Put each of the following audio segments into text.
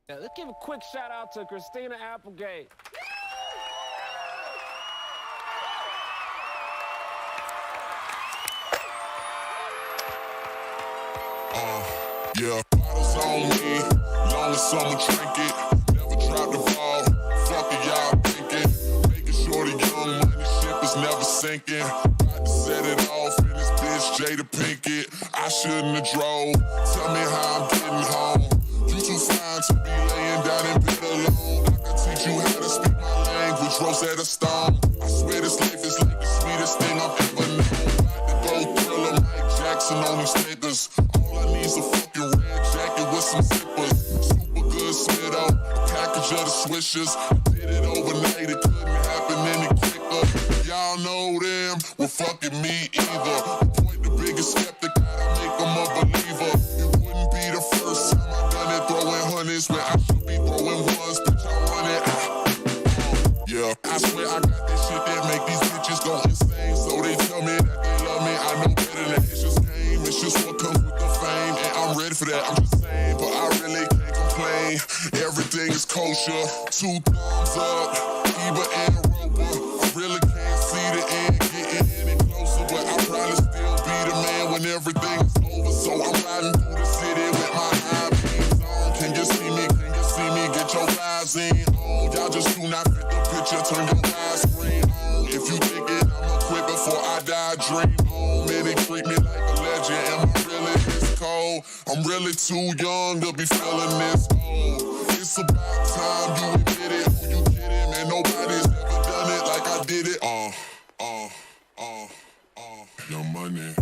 Yeah, let's give a quick shout out to Christina Applegate. Yeah, bottles on me, long as someone drink it. Never drop the ball, fuck it, y'all thinking. Making sure the young money ship is never sinking. About to set it off in this bitch, Jada Pinkett. I shouldn't have drove, tell me how I'm getting home. You too fine to be laying down in bed alone. I can teach you how to speak my language, Rosetta Stone. I swear this life is like the sweetest thing I've ever known. About to go Thriller, Mike Jackson on these niggas. All I need is a fucking red jacket with some zippers. Super good Smith out, a package of the swishers. Did it overnight, it couldn't happen any quicker. Y'all know them, well fucking me either. Point the biggest skeptic, gotta make them a believer. It wouldn't be the first time I done it, throwing hundreds when I should be throwing ones. Bitch, I run it. Yeah, I swear I got this shit that make these bitches go insane. So they tell me that they love me, I know better than that. It's just game, it's just what comes with the fame. And I'm ready for that, I'm just saying, but I really can't complain. Everything is kosher, 2 thumbs up, Eva and Roper. I really can't see the end getting any closer, but I'll probably still be the man when everything is over. So I'm riding through the city with my high beams on. Can you see me? Can you see me? Get your eyes in on. Y'all just do not fit the picture, turn your widescreen on. If you think it, I'ma quit before I die, dream on. Many treat me like a legend, am I really this cold? I'm really too young to be feeling this old. It's about time you admit it, who you kidding, man, nobody's ever done it like I did it. Your money.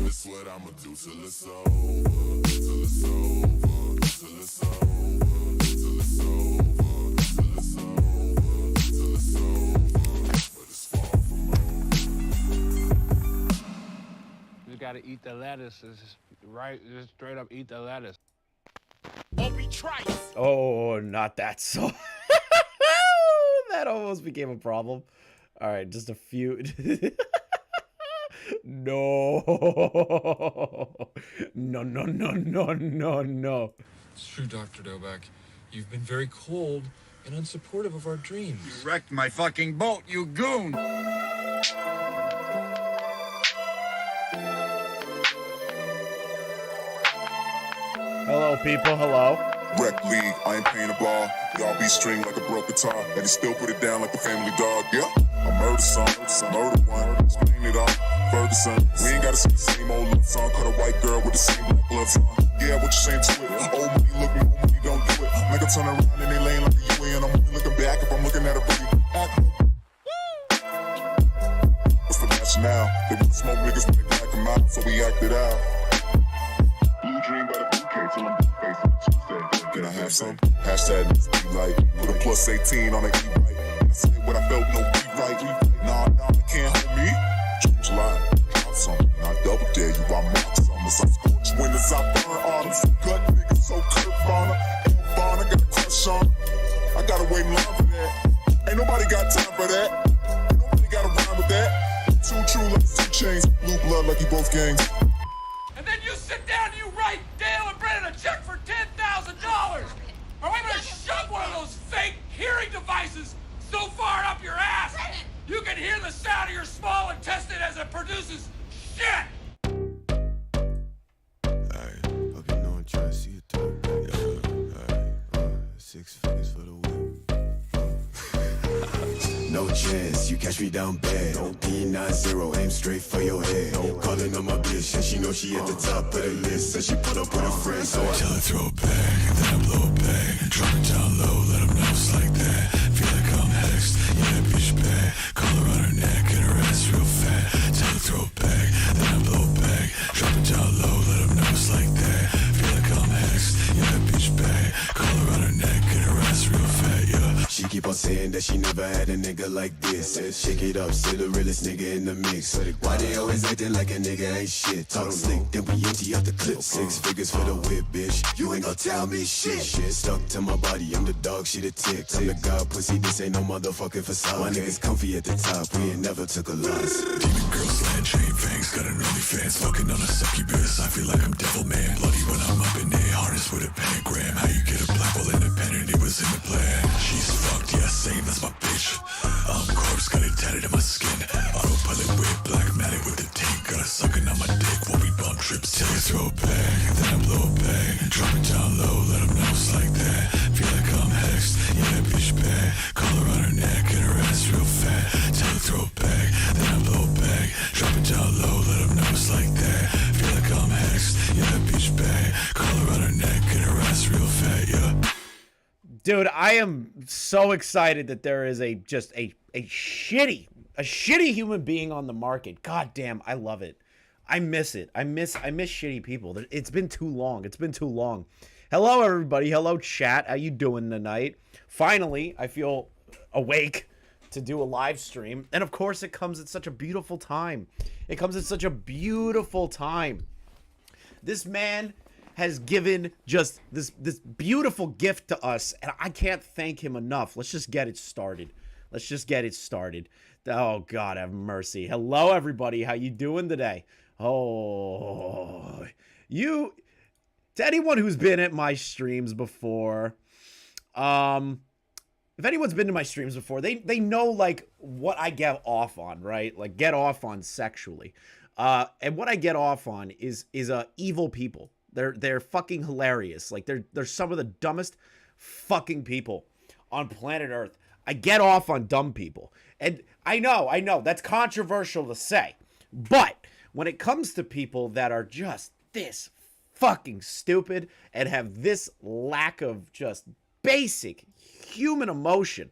This what I'ma do till it's over, till it's over, till it's over, till it's over, till it's over, till it's over, but it's far from over. You gotta eat the lettuce. It's just right, just straight up eat the lettuce. Obi Trice. Oh, not that song. That almost became a problem. All right, just a few. No. No, no, no, no, no, no. It's true, Dr. Doback. You've been very cold and unsupportive of our dreams. You wrecked my fucking boat, you goon. Hello, people. Hello. Rec league, I ain't paying a ball. Y'all be string like a broke guitar. And he still put it down like a family dog. Yeah, I murder some, murder one. Explain it all. Ferguson. We ain't gotta sing the same old love song. Cut a white girl with the same black gloves on. Yeah, what you saying to it? Old money look, new money don't do it. Make them turn around and they laying like a UA and I'm only looking back if I'm looking at a booty. What's the match now? They want to smoke niggas when they black them out, so we acted out. Blue dream by the bouquet till I'm blue face on Tuesday. Can I have some? Hashtag be like, put a plus 18 on an E-bike. I said what I felt, no rewrite. Nah, they can't hold me. July, drop something, I double dare you, I mark something. As I scorch winners, I burn autumn. Some gut niggas, so Kurt Bonner. Bonner got a crush on. I gotta wait in line for that. Ain't nobody got time for that. Ain't nobody got a rhyme with that. 2 true like 2 chains, blue blood like you both gangs. And then you sit down and you write Dale and Brennan a check for $10,000. Or I'm gonna shove one of those fake hearing devices so far up your ass, you can hear the sound of your small intestine as it produces shit. Alright, hope you know I'm trying to see it through. Alright, 6 figures for the whip. No chance, you catch me down bad. OD90, aim straight for your head. Calling on my bitch, and she know she at the top of the list. And she put up with her friends, so I tell her throw it back, and then I blow it back. Drop it down low, let them know it's like that. Feel like I'm next, yeah, that bitch bad. Call her on her neck, and her ass real fat. Tell her throw it back, then I blow it back. Drop it down low, let them know it's like that. Feel like I'm next, yeah, that bitch bad. Call her on her neck, and her ass real fat, yeah. She keep on saying that that she never had a nigga like this. Shake it up, still the realest nigga in the mix. Why they always acting like a nigga ain't shit? Talk slick, then we empty out the clip. 6 figures for the whip, bitch. You ain't gon' tell me shit. Stuck to my body, I'm the dog, she the tick. I'm the god pussy, this ain't no motherfucking facade. My niggas comfy at the top, we ain't never took a loss. Demon girl, slant chain fangs, got an only fans. Fucking on a succubus, I feel like I'm devil man. Bloody when I'm up in there, harness with a pentagram. How you get a black hole independent, it was in the plan. She's fucked, yeah, same, that's my bitch. Corpse got it tatted in my skin. Autopilot with black matic with the tank. Got her sucking on my dick while we bump trips. Till you throw it back, then I blow it back. Drop it down low, let them know it's like that. Feel like I'm hexed, yeah, that bitch bad. Collar on her neck and her ass real fat. Tell her throw it back, then I blow it back. Drop it down low, let them know it's like that. Feel like I'm hexed, yeah, that bitch bad. Collar on her neck and her ass real fat, yeah. Dude, I am so excited that there is a shitty human being on the market. God damn, I love it. I miss it. I miss shitty people. It's been too long. It's been too long. Hello, everybody. Hello, chat. How you doing tonight? Finally, I feel awake to do a live stream. And of course, it comes at such a beautiful time. It comes at such a beautiful time. This man has given just this beautiful gift to us, and I can't thank him enough. Let's just get it started. Let's just get it started. Oh, God have mercy. Hello, everybody. How you doing today? Oh, to anyone who's been at my streams before, if anyone's been to my streams before, they know, like, what I get off on, right? Like, get off on sexually. And what I get off on is evil people. They're fucking hilarious. Like, they're some of the dumbest fucking people on planet Earth. I get off on dumb people. And I know, that's controversial to say. But when it comes to people that are just this fucking stupid and have this lack of just basic human emotion,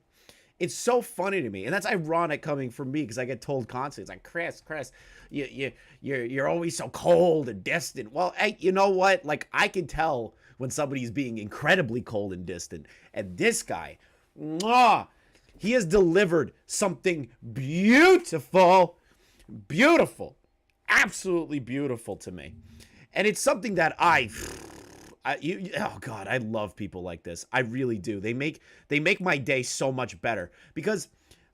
it's so funny to me. And that's ironic coming from me, because I get told constantly, it's like, Chris, you're always so cold and distant. Well, hey, you know what? Like, I can tell when somebody's being incredibly cold and distant. And this guy, he has delivered something beautiful, absolutely beautiful to me. And it's something that oh God, I love people like this. I really do. They make my day so much better, because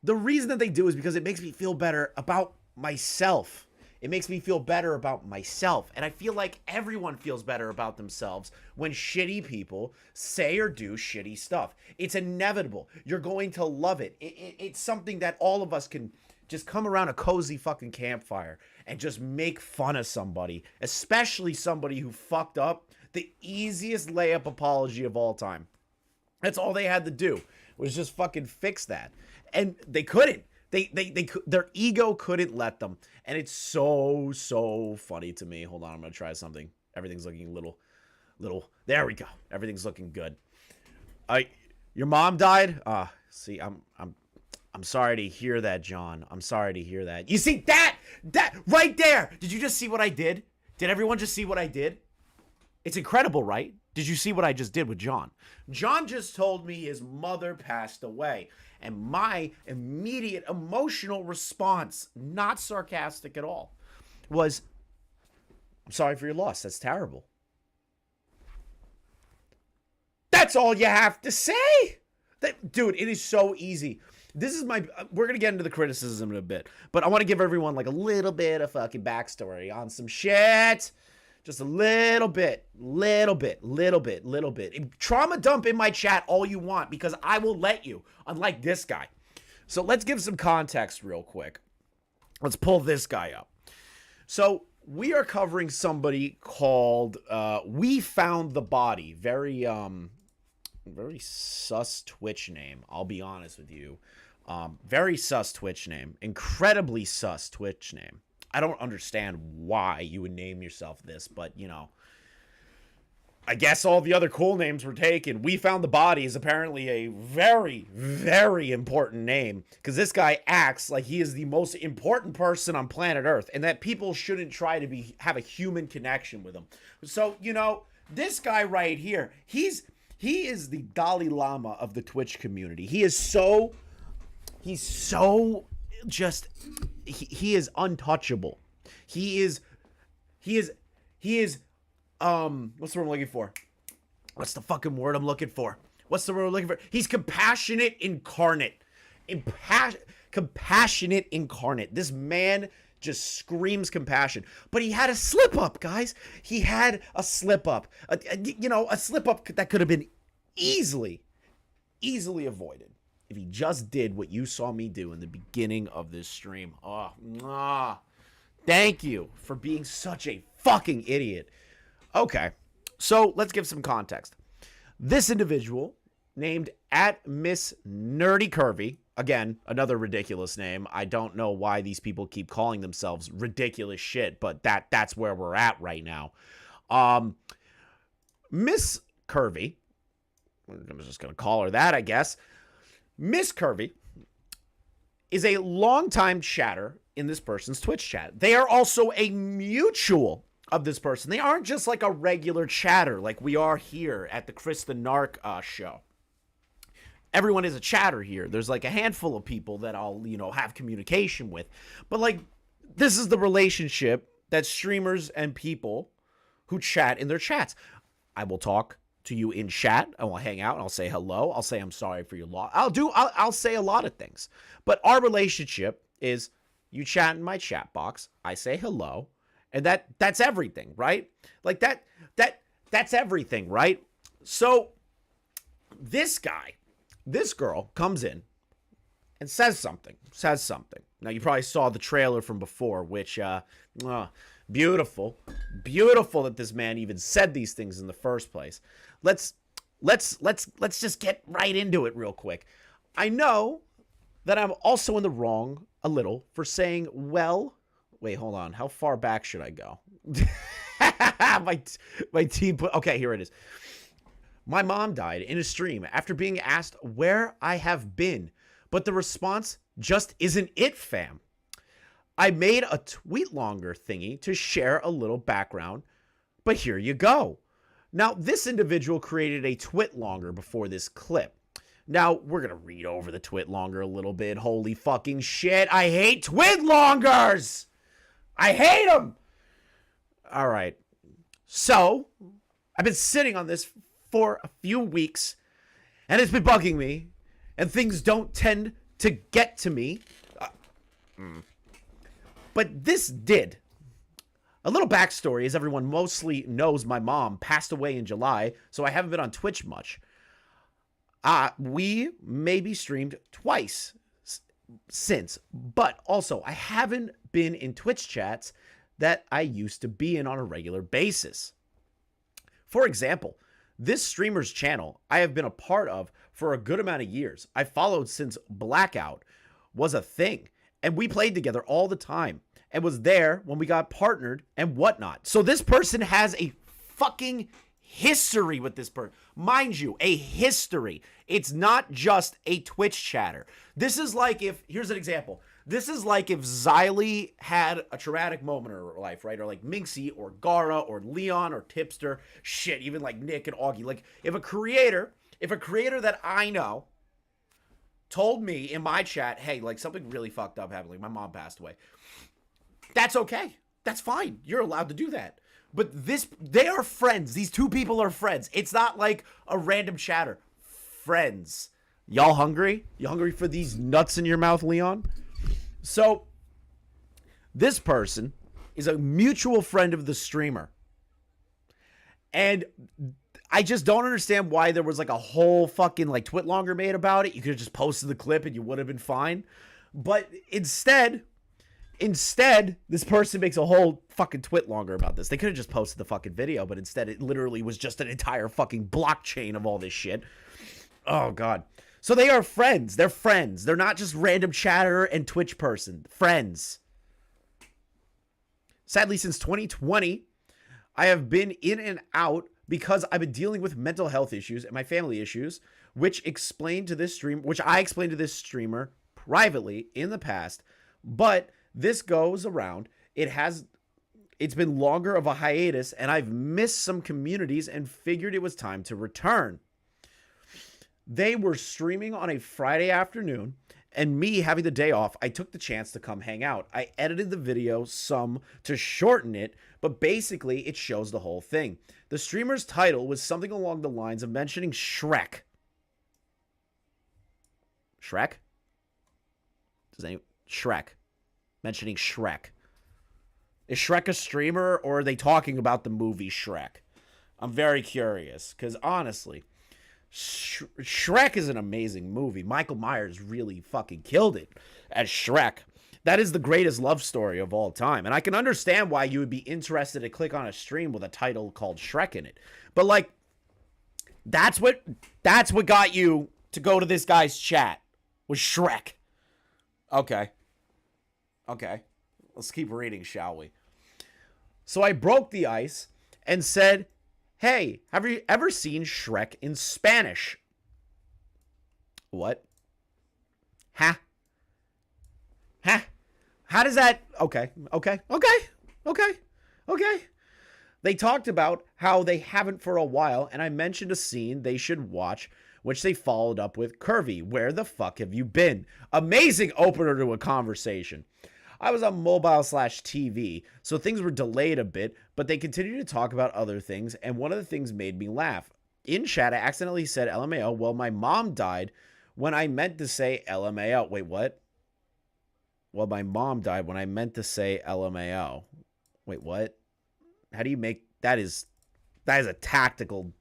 the reason that they do is because it makes me feel better about myself. It makes me feel better about myself. And I feel like everyone feels better about themselves when shitty people say or do shitty stuff. It's inevitable. You're going to love it. It's something that all of us can just come around a cozy fucking campfire and just make fun of somebody, especially somebody who fucked up. The easiest layup apology of all time. That's all they had to do, was just fucking fix that. And they couldn't. Their ego couldn't let them. And it's so funny to me. Hold on, I'm gonna try something. Everything's looking little. There we go. Everything's looking good. Your mom died? See, I'm sorry to hear that, John. I'm sorry to hear that. You see that right there? Did you just see what I did? Did everyone just see what I did? It's incredible, right? Did you see what I just did with John? John just told me his mother passed away. And my immediate emotional response, not sarcastic at all, was, I'm sorry for your loss. That's terrible. That's all you have to say. Dude, it is so easy. We're going to get into the criticism in a bit, but I want to give everyone like a little bit of fucking backstory on some shit. Just a little bit. Trauma dump in my chat all you want, because I will let you, unlike this guy. So let's give some context real quick. Let's pull this guy up. So we are covering somebody called WeFoundTheBody. Very sus Twitch name, I'll be honest with you. Very sus Twitch name. Incredibly sus Twitch name. I don't understand why you would name yourself this, but, you know, I guess all the other cool names were taken. WeFoundTheBody is apparently a very, very important name, because this guy acts like he is the most important person on planet Earth, and that people shouldn't try to have a human connection with him. So, you know, this guy right here, he is the Dalai Lama of the Twitch community. He is so He's so just, he is untouchable. He is, what's the word I'm looking for? What's the fucking word I'm looking for? What's the word I'm looking for? He's compassionate incarnate. Compassionate incarnate. This man just screams compassion. But he had a slip up, guys. He had a slip up. A slip up that could have been easily avoided if he just did what you saw me do in the beginning of this stream. Thank you for being such a fucking idiot. Okay, so let's give some context. This individual named @MissNerdyCurvy, again, another ridiculous name. I don't know why these people keep calling themselves ridiculous shit, but that's where we're at right now. Miss Curvy, I'm just going to call her that, I guess. Miss Curvy is a longtime chatter in this person's Twitch chat. They are also a mutual of this person. They aren't just like a regular chatter like we are here at the Chris the Narc show. Everyone is a chatter here. There's like a handful of people that I'll, have communication with. But like, this is the relationship that streamers and people who chat in their chats. I will talk to you in chat. I will hang out and I'll say hello. I'll say I'm sorry for your loss. I'll say a lot of things. But our relationship is you chat in my chat box. I say hello. And that's everything, right? Like that's everything, right? So this girl comes in and says something. Now, you probably saw the trailer from before, which, beautiful that this man even said these things in the first place. Let's just get right into it real quick. I know that I'm also in the wrong a little for saying, well, wait, hold on. How far back should I go? my team put, okay, here it is. My mom died in a stream after being asked where I have been, but the response just isn't it, fam. I made a tweet longer thingy to share a little background, but here you go. Now, this individual created a twit longer before this clip. Now, we're going to read over the twit longer a little bit. Holy fucking shit. I hate twit longers. I hate them. All right. So, I've been sitting on this for a few weeks, and it's been bugging me, and things don't tend to get to me. But this did. A little backstory, as everyone mostly knows, my mom passed away in July, so I haven't been on Twitch much. We maybe streamed twice since, but also I haven't been in Twitch chats that I used to be in on a regular basis. For example, this streamer's channel I have been a part of for a good amount of years. I followed since Blackout was a thing, and we played together all the time and was there when we got partnered and whatnot. So this person has a fucking history with this person. Mind you, a history. It's not just a Twitch chatter. This is like if, here's an example. This is like if Xylee had a traumatic moment in her life, right? Or like Minxie or Gara or Leon or Tipster. Shit, even like Nick and Augie. Like if a creator that I know told me in my chat, hey, like something really fucked up happened. Like my mom passed away. That's okay. That's fine. You're allowed to do that. But they are friends. These two people are friends. It's not like a random chatter. Friends. Y'all hungry? You hungry for these nuts in your mouth, Leon? So, this person is a mutual friend of the streamer. And I just don't understand why there was like a whole fucking like twit longer made about it. You could have just posted the clip and you would have been fine. But instead, this person makes a whole fucking twit longer about this. They could have just posted the fucking video, but instead it literally was just an entire fucking blockchain of all this shit. Oh, God. So they are friends. They're friends. They're not just random chatter and Twitch person. Friends. Sadly, since 2020, I have been in and out because I've been dealing with mental health issues and my family issues, which I explained to this streamer privately in the past. But this goes around. It's been longer of a hiatus, and I've missed some communities and figured it was time to return. They were streaming on a Friday afternoon, and me having the day off, I took the chance to come hang out. I edited the video some to shorten it, but basically it shows the whole thing. The streamer's title was something along the lines of mentioning Shrek. Shrek? Shrek. Mentioning Shrek. Is Shrek a streamer, or are they talking about the movie Shrek? I'm very curious, because honestly, Shrek is an amazing movie. Michael Myers really fucking killed it as Shrek. That is the greatest love story of all time. And I can understand why you would be interested to click on a stream with a title called Shrek in it. But like, that's what got you to go to this guy's chat, was Shrek. Okay. Okay. Let's keep reading, shall we? So I broke the ice and said, hey, have you ever seen Shrek in Spanish? What? Ha? Ha? How does that... Okay. They talked about how they haven't for a while, and I mentioned a scene they should watch, which they followed up with, Curvy, where the fuck have you been? Amazing opener to a conversation. I was on mobile/TV, so things were delayed a bit, but they continued to talk about other things, and one of the things made me laugh. In chat, I accidentally said LMAO, well, my mom died when I meant to say LMAO. Wait, what? Well, my mom died when I meant to say LMAO. Wait, what? How do you make... That is a tactical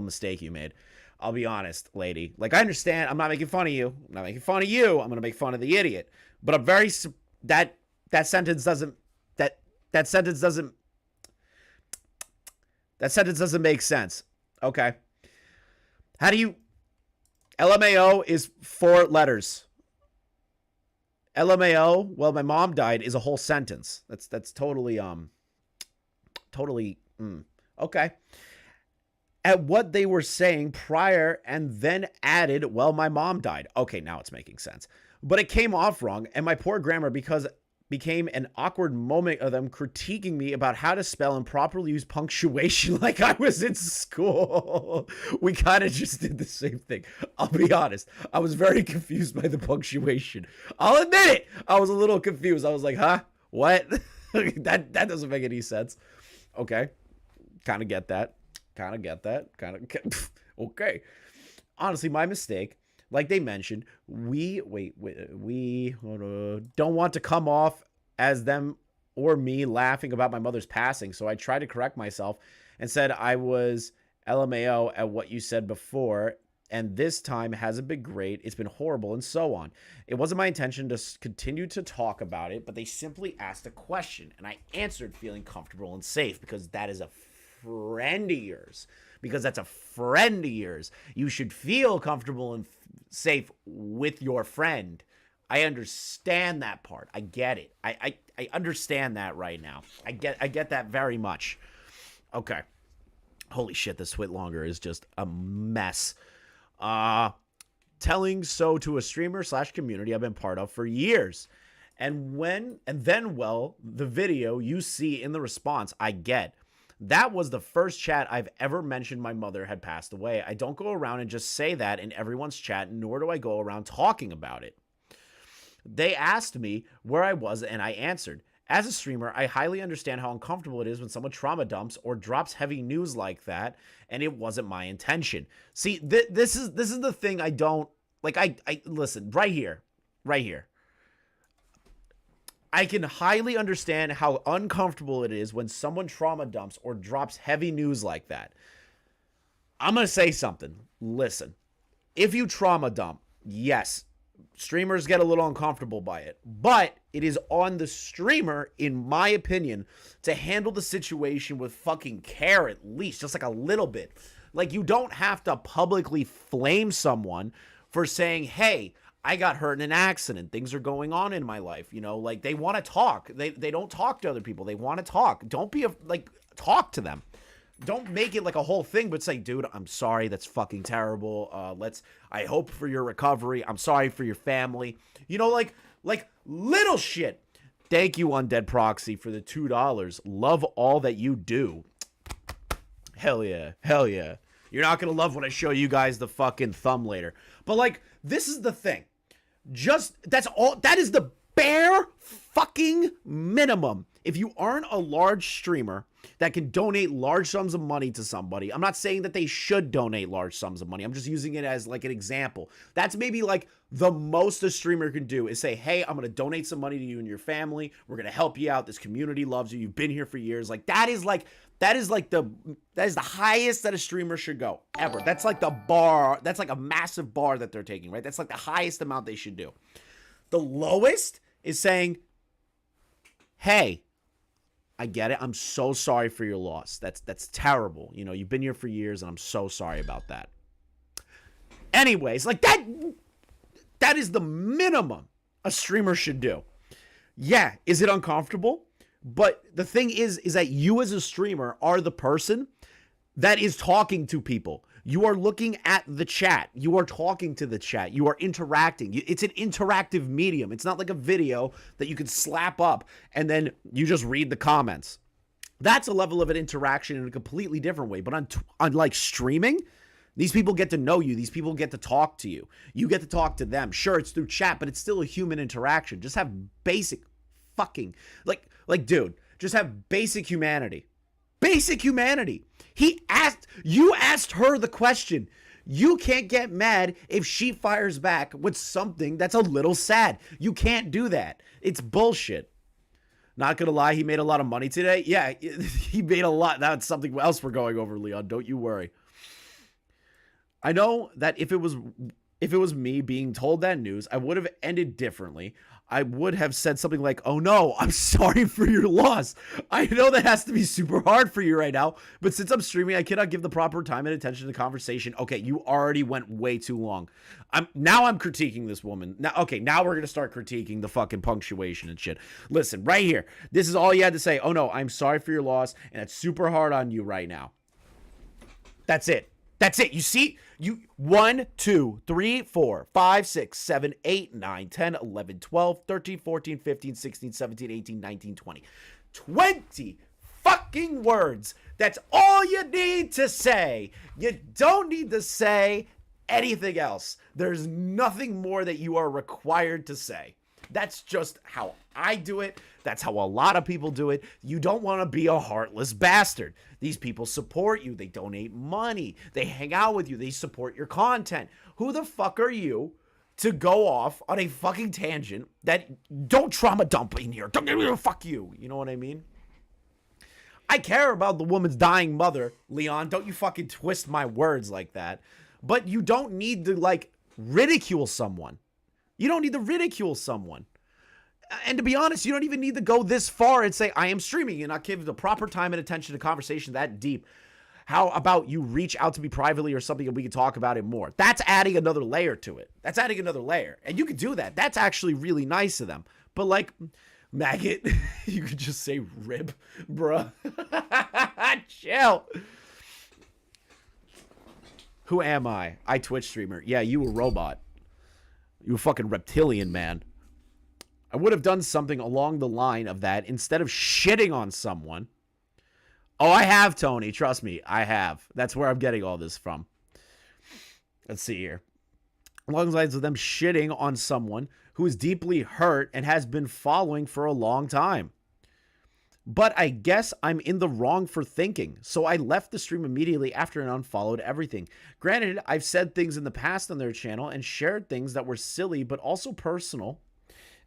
mistake you made. I'll be honest, lady. Like, I understand. I'm not making fun of you. I'm not making fun of you. I'm going to make fun of the idiot. But I'm very... That sentence doesn't... That sentence doesn't... That sentence doesn't make sense. Okay. How do you... LMAO is 4 letters. LMAO, well, my mom died, is a whole sentence. That's totally... Okay. At what they were saying prior and then added, well, my mom died. Okay, now it's making sense. But it came off wrong, and my poor grammar became an awkward moment of them critiquing me about how to spell and properly use punctuation like I was in school. We kind of just did the same thing. I'll be honest. I was very confused by the punctuation. I'll admit it. I was a little confused. I was like, huh? What? that doesn't make any sense. Okay. Kind of get that. Okay. Honestly, my mistake. Like they mentioned, we don't want to come off as them or me laughing about my mother's passing. So I tried to correct myself and said I was LMAO at what you said before. And this time hasn't been great. It's been horrible and so on. It wasn't my intention to continue to talk about it, but they simply asked a question. And I answered feeling comfortable and safe because that is a friend of yours. Because that's a friend of yours. You should feel comfortable and safe with your friend. I understand that part. I get it. I understand that right now. I get that very much. Okay. Holy shit, this Twit longer is just a mess. Telling so to a streamer / community I've been part of for years. And then the video you see in the response I get. That was the first chat I've ever mentioned my mother had passed away. I don't go around and just say that in everyone's chat, nor do I go around talking about it. They asked me where I was, and I answered. As a streamer, I highly understand how uncomfortable it is when someone trauma dumps or drops heavy news like that, and it wasn't my intention. See, this is the thing I don't... Like, I listen, right here. I can highly understand how uncomfortable it is when someone trauma dumps or drops heavy news like that. I'm going to say something. Listen, if you trauma dump, yes, streamers get a little uncomfortable by it, but it is on the streamer, in my opinion, to handle the situation with fucking care at least, just like a little bit. Like, you don't have to publicly flame someone for saying, hey, I got hurt in an accident. Things are going on in my life. You know, like, they want to talk. They don't talk to other people. They want to talk. Don't be talk to them. Don't make it like a whole thing, but say, dude, I'm sorry. That's fucking terrible. I hope for your recovery. I'm sorry for your family. You know, like little shit. Thank you, Undead Proxy, for the $2. Love all that you do. Hell yeah. You're not going to love when I show you guys the fucking thumb later. But, like, this is the thing. That's all. That is the bare fucking minimum. If you aren't a large streamer that can donate large sums of money to somebody, I'm not saying that they should donate large sums of money. I'm just using it as like an example. That's maybe like the most a streamer can do is say, hey, I'm going to donate some money to you and your family. We're going to help you out. This community loves you. You've been here for years. Like that is the highest that a streamer should go ever. That's like the bar. That's like a massive bar that they're taking, right? That's like the highest amount they should do. The lowest is saying, hey, I get it. I'm so sorry for your loss. That's terrible. You know, you've been here for years and I'm so sorry about that. Anyways, like that is the minimum a streamer should do. Yeah, is it uncomfortable? But the thing is that you as a streamer are the person that is talking to people. You are looking at the chat. You are talking to the chat. You are interacting. It's an interactive medium. It's not like a video that you can slap up and then you just read the comments. That's a level of an interaction in a completely different way. But on like streaming, these people get to know you. These people get to talk to you. You get to talk to them. Sure, it's through chat, but it's still a human interaction. Just have basic fucking, like dude, just have basic humanity. Basic humanity. You asked her the question. You can't get mad if she fires back with something that's a little sad. You can't do that. It's bullshit. Not gonna lie, he made a lot of money today. Yeah, he made a lot. That's something else we're going over, Leon. Don't you worry. I know that if it was me being told that news, I would have ended differently. I would have said something like, oh no, I'm sorry for your loss. I know that has to be super hard for you right now, but since I'm streaming, I cannot give the proper time and attention to the conversation. Okay, you already went way too long. Now I'm critiquing this woman. Now we're going to start critiquing the fucking punctuation and shit. Listen, right here. This is all you had to say. Oh no, I'm sorry for your loss, and it's super hard on you right now. That's it. That's it. You see? 1, 2, 3, 4, 5, 6, 7, 8, 9, 10, 11, 12, 13, 14, 15, 16, 17, 18, 19, 20. 20 fucking words. That's all you need to say. You don't need to say anything else. There's nothing more that you are required to say. That's just how I do it. That's how a lot of people do it. You don't want to be a heartless bastard. These people support you. They donate money. They hang out with you. They support your content. Who the fuck are you to go off on a fucking tangent that don't trauma dump in here? Don't give me a fuck you. You know what I mean? I care about the woman's dying mother, Leon. Don't you fucking twist my words like that. But you don't need to, like, ridicule someone. You don't need to ridicule someone. And to be honest, you don't even need to go this far and say, I am streaming, and not give the proper time and attention to conversation that deep. How about you reach out to me privately or something and we can talk about it more? That's adding another layer to it. That's adding another layer. And you can do that. That's actually really nice of them. But like, maggot, you could just say rib, bruh. Chill. Who am I? I Twitch streamer. Yeah, you a robot. You a fucking reptilian, man. I would have done something along the line of that instead of shitting on someone. Oh, I have, Tony. Trust me, I have. That's where I'm getting all this from. Let's see here. Along the lines of them shitting on someone who is deeply hurt and has been following for a long time. But I guess I'm in the wrong for thinking, so I left the stream immediately after and unfollowed everything. Granted, I've said things in the past on their channel and shared things that were silly but also personal,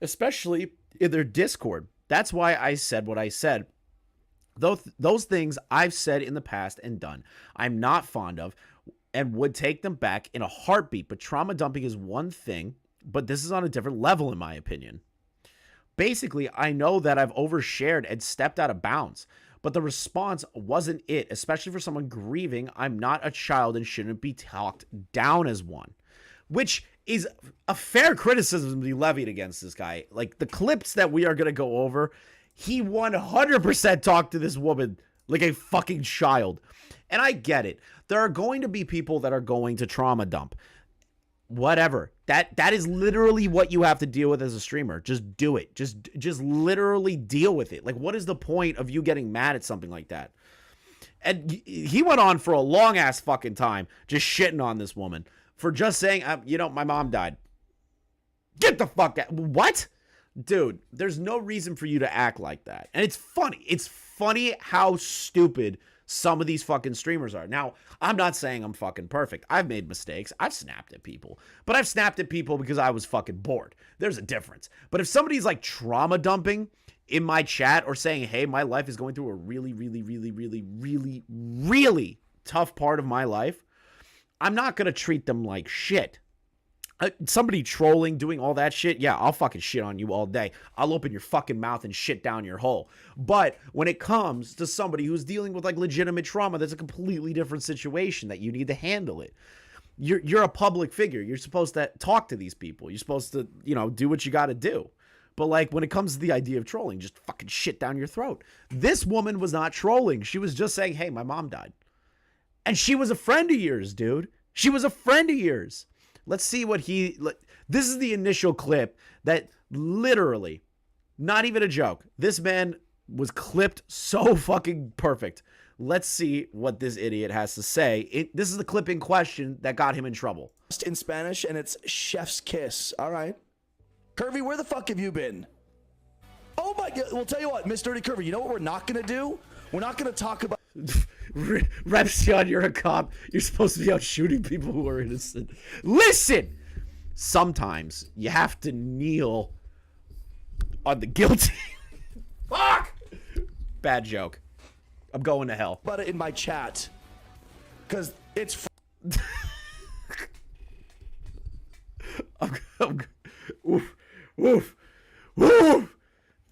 especially in their Discord. That's why I said what I said. Those things I've said in the past and done, I'm not fond of and would take them back in a heartbeat. But trauma dumping is one thing, but this is on a different level in my opinion. Basically, I know that I've overshared and stepped out of bounds, but the response wasn't it, especially for someone grieving. I'm not a child and shouldn't be talked down as one, which is a fair criticism to be levied against this guy. Like, the clips that we are going to go over, he 100% talked to this woman like a fucking child. And I get it. There are going to be people that are going to trauma dump. Whatever. That is literally what you have to deal with as a streamer. Just do it. Just literally deal with it. Like, what is the point of you getting mad at something like that? And he went on for a long ass fucking time just shitting on this woman for just saying, you know, my mom died. Get the fuck out. What? Dude, there's no reason for you to act like that. And it's funny. It's funny how stupid some of these fucking streamers are. Now, I'm not saying I'm fucking perfect. I've made mistakes. I've snapped at people. But I've snapped at people because I was fucking bored. There's a difference. But if somebody's like trauma dumping in my chat or saying, hey, my life is going through a really, really, really, really, really, really tough part of my life, I'm not going to treat them like shit. Somebody trolling, doing all that shit, yeah, I'll fucking shit on you all day. I'll open your fucking mouth and shit down your hole. But when it comes to somebody who's dealing with like legitimate trauma, that's a completely different situation that you need to handle it. You're a public figure. You're supposed to talk to these people. You're supposed to, you know, do what you got to do. But like when it comes to the idea of trolling, just fucking shit down your throat. This woman was not trolling. She was just saying, hey, my mom died. And she was a friend of yours, dude. She was a friend of yours. Let's see what this is the initial clip that literally, not even a joke, this man was clipped so fucking perfect. Let's see what this idiot has to say. This is the clip in question that got him in trouble. In Spanish, and it's chef's kiss. All right. Curvy, where the fuck have you been? Oh my God. Well, tell you what, Miss Dirty Curvy, you know what we're not going to do? We're not going to talk about... Repsion, you're a cop. You're supposed to be out shooting people who are innocent. Listen! Sometimes you have to kneel on the guilty. Fuck! Bad joke. I'm going to hell. About it in my chat. Because it's... Oof. Oof. Oof.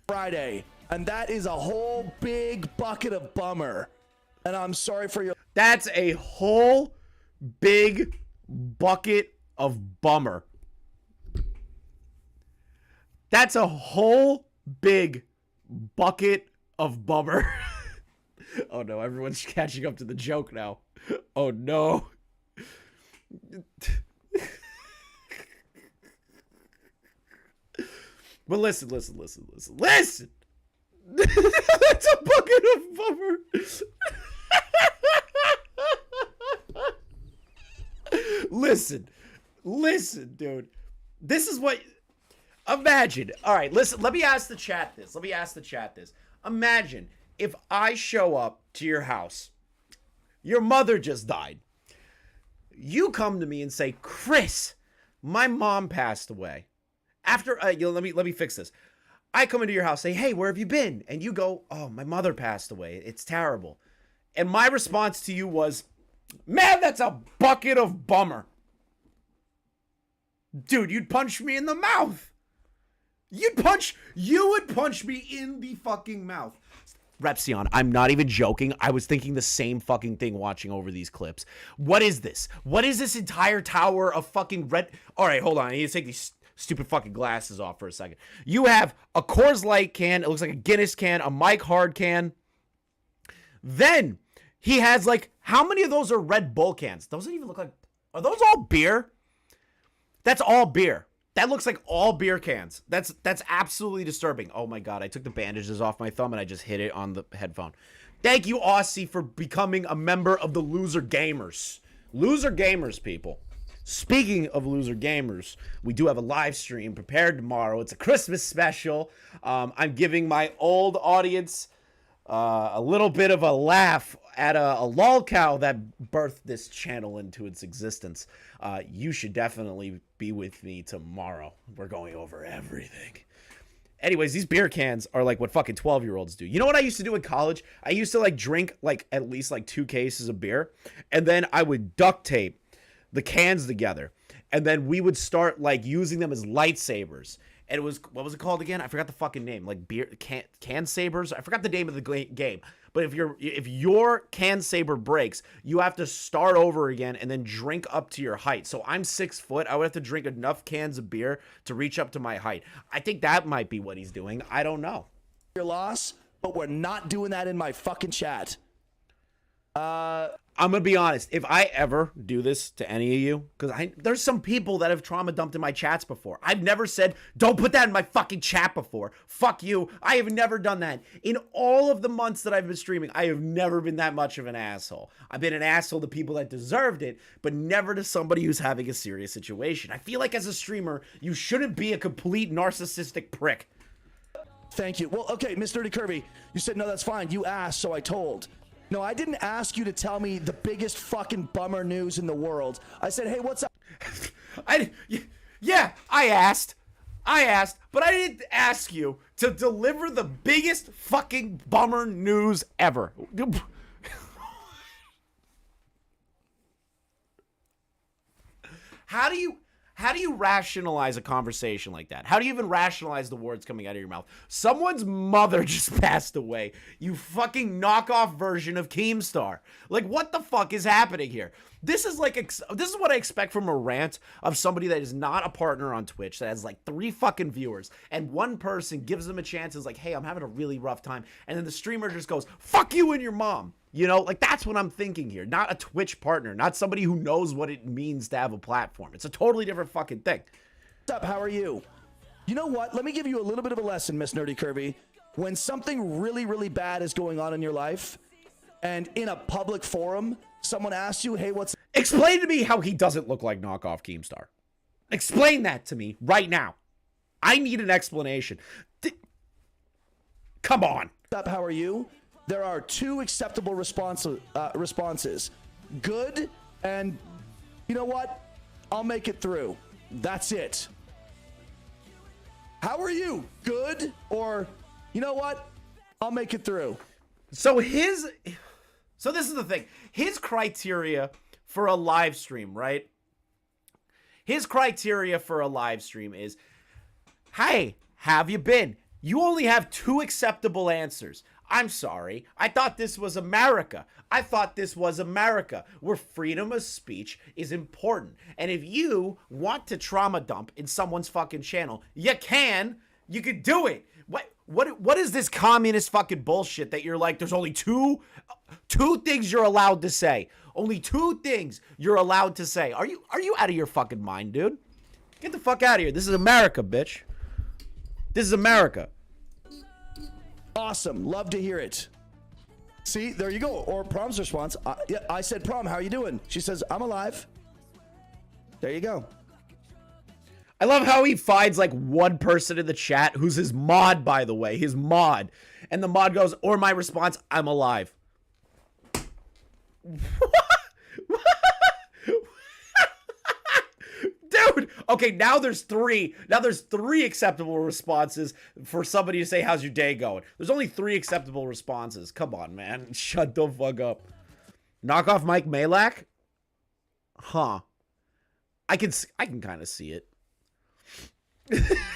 Friday. And that is a whole big bucket of bummer. And I'm sorry for your... That's a whole big bucket of bummer. That's a whole big bucket of bummer. Oh no, everyone's catching up to the joke now. Oh no. But listen. That's a bucket of bummer. Listen, dude. This is what... Imagine. All right, listen. Let me ask the chat this. Imagine if I show up to your house. Your mother just died. You come to me and say, Chris, my mom passed away. After, let me fix this. I come into your house, say, hey, where have you been? And you go, oh, my mother passed away. It's terrible. And my response to you was, man, that's a bucket of bummer. Dude, you'd punch me in the mouth. You would punch me in the fucking mouth. Repsion, I'm not even joking. I was thinking the same fucking thing watching over these clips. What is this? What is this entire tower of fucking red? All right, hold on. I need to take these stupid fucking glasses off for a second. You have a Coors Light can. It looks like a Guinness can, a Mike Hard can. Then he has like, how many of those are Red Bull cans? Those don't even look like, are those all beer? That's all beer. That looks like all beer cans. That's absolutely disturbing. Oh my God, I took the bandages off my thumb and I just hit it on the headphone. Thank you, Aussie, for becoming a member of the Loser Gamers. Loser Gamers, people. Speaking of Loser Gamers, we do have a live stream prepared tomorrow. It's a Christmas special. I'm giving my old audience a little bit of a laugh at a lolcow that birthed this channel into its existence. You should definitely be with me tomorrow. We're going over everything. Anyways, these beer cans are like what fucking 12-year-olds do. You know what I used to do in college? I used to like drink like at least like 2 cases of beer, and then I would duct tape the cans together, and then we would start like using them as lightsabers. And it was, what was it called again? I forgot the fucking name. Like beer can sabers. I forgot the name of the game. But if your can saber breaks, you have to start over again and then drink up to your height. So I'm 6 foot. I would have to drink enough cans of beer to reach up to my height. I think that might be what he's doing. I don't know. Your loss, but we're not doing that in my fucking chat. I'm gonna be honest. If I ever do this to any of you, because there's some people that have trauma dumped in my chats before. I've never said, don't put that in my fucking chat before. Fuck you. I have never done that. In all of the months that I've been streaming, I have never been that much of an asshole. I've been an asshole to people that deserved it, but never to somebody who's having a serious situation. I feel like as a streamer, you shouldn't be a complete narcissistic prick. Thank you. Well, okay, Mr. Dirty Kirby, you said, no, that's fine. You asked, so I told. No, I didn't ask you to tell me the biggest fucking bummer news in the world. I said, hey, what's up? Yeah, I asked, but I didn't ask you to deliver the biggest fucking bummer news ever. How do you rationalize a conversation like that? How do you even rationalize the words coming out of your mouth? Someone's mother just passed away. You fucking knockoff version of Keemstar. Like, what the fuck is happening here? This is like, this is what I expect from a rant of somebody that is not a partner on Twitch, that has like 3 fucking viewers, and one person gives them a chance, is like, hey, I'm having a really rough time, and then the streamer just goes, fuck you and your mom. You know, like, that's what I'm thinking here. Not a Twitch partner, not somebody who knows what it means to have a platform. It's a totally different fucking thing. What's up? How are you? You know what? Let me give you a little bit of a lesson, Miss Nerdy Kirby. When something really, really bad is going on in your life, and in a public forum, someone asks you, hey, what's... Explain to me how he doesn't look like knockoff Keemstar. Explain that to me right now. I need an explanation. Come on. What's up? How are you? There are 2 acceptable responses. Good, and you know what? I'll make it through. That's it. How are you? Good, or you know what? I'll make it through. So this is the thing. His criteria for a live stream, right? His criteria for a live stream is, hey, have you been? You only have 2 acceptable answers. I'm sorry. I thought this was America. I thought this was America, where freedom of speech is important. And if you want to trauma dump in someone's fucking channel, you can do it. What is this communist fucking bullshit that you're like, there's only two things you're allowed to say. Only 2 things you're allowed to say. Are you out of your fucking mind, dude? Get the fuck out of here. This is America, bitch. This is America. Awesome. Love to hear it. See, there you go. Or Prom's response. Yeah, I said, Prom, how are you doing? She says, I'm alive. There you go. I love how he finds like one person in the chat who's his mod, by the way, his mod. And the mod goes, or my response, I'm alive. Dude, okay, now there's 3. Now there's 3 acceptable responses for somebody to say, how's your day going? There's only 3 acceptable responses. Come on, man. Shut the fuck up. Knock off Mike Malak? Huh. I can kind of see it.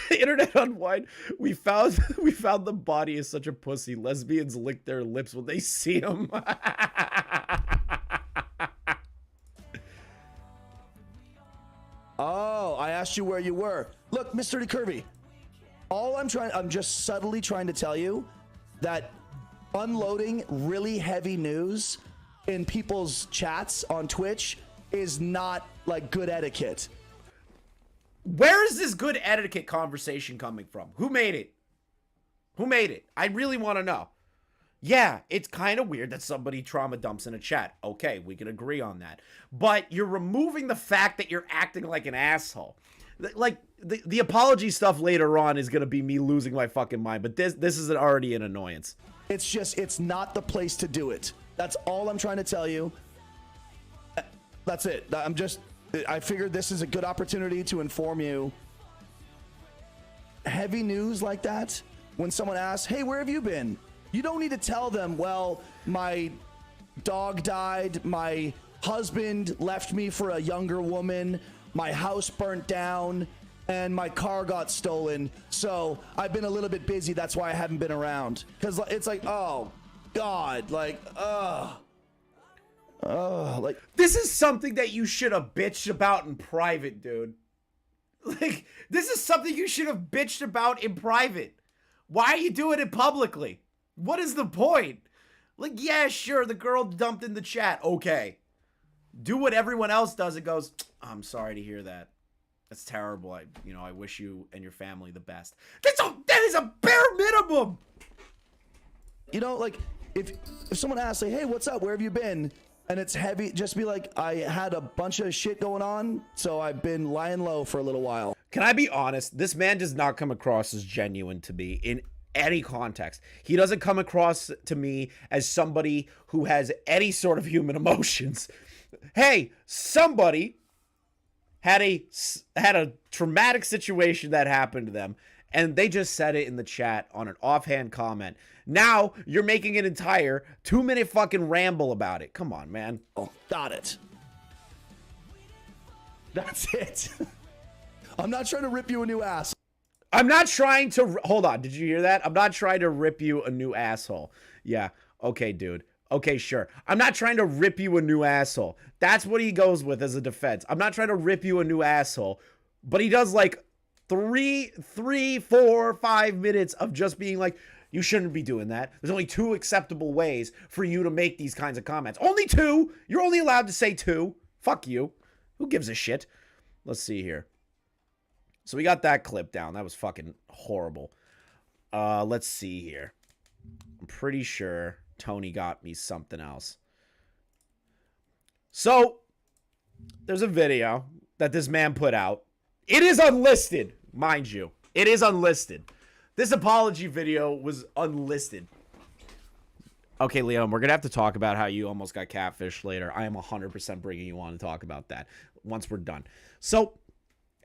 Internet Unwind. We found the body is such a pussy. Lesbians lick their lips when they see him. Oh, I asked you where you were. Look, Mr. Curvy, I'm just subtly trying to tell you that unloading really heavy news in people's chats on Twitch is not like good etiquette. Where is this good etiquette conversation coming from? Who made it? Who made it? I really want to know. Yeah, it's kind of weird that somebody trauma dumps in a chat. Okay, we can agree on that. But you're removing the fact that you're acting like an asshole. Like, the apology stuff later on is going to be me losing my fucking mind. But this is already an annoyance. It's just, it's not the place to do it. That's all I'm trying to tell you. That's it. I figured this is a good opportunity to inform you. Heavy news like that, when someone asks, hey, where have you been? You don't need to tell them, well, my dog died, my husband left me for a younger woman, my house burnt down, and my car got stolen. So I've been a little bit busy. That's why I haven't been around. Because it's like, oh, God, like, like, this is something that you should have bitched about in private, dude. Like, this is something you should have bitched about in private. Why are you doing it publicly? What is the point? Like, yeah, sure, the girl dumped in the chat. Okay. Do what everyone else does. It goes, I'm sorry to hear that. That's terrible. I wish you and your family the best. That is a bare minimum. Like, if someone asks, like, hey, what's up? Where have you been? And it's heavy, just be like, I had a bunch of shit going on, so I've been lying low for a little while. Can I be honest? This man does not come across as genuine to me in any context. He doesn't come across to me as somebody who has any sort of human emotions. Hey, somebody had a traumatic situation that happened to them, and they just said it in the chat on an offhand comment. Now you're making an entire 2-minute fucking ramble about it. Come on, man. Oh, got it. That's it. I'm not trying to rip you a new ass. I'm not trying to... Hold on. Did you hear that? I'm not trying to rip you a new asshole. Yeah. Okay, dude. Okay, sure. I'm not trying to rip you a new asshole. That's what he goes with as a defense. I'm not trying to rip you a new asshole. But he does like 3, 4, 5 minutes of just being like, you shouldn't be doing that. There's only 2 acceptable ways for you to make these kinds of comments. Only 2. You're only allowed to say 2. Fuck you. Who gives a shit? Let's see here. So we got that clip down. That was fucking horrible. Let's see here. I'm pretty sure Tony got me something else. So there's a video that this man put out. It is unlisted, mind you. It is unlisted. This apology video was unlisted. Okay, Leon, we're going to have to talk about how you almost got catfished later. I am 100% bringing you on to talk about that once we're done. So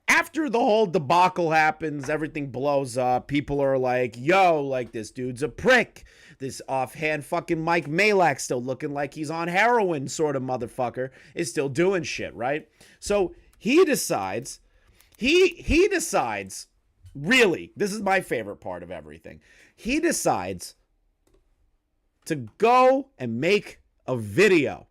after the whole debacle happens, everything blows up. People are like, yo, like, this dude's a prick. This offhand fucking Mike Malak, still looking like he's on heroin sort of motherfucker, is still doing shit, right? So he decides, he decides, really, this is my favorite part of everything. He decides to go and make a video.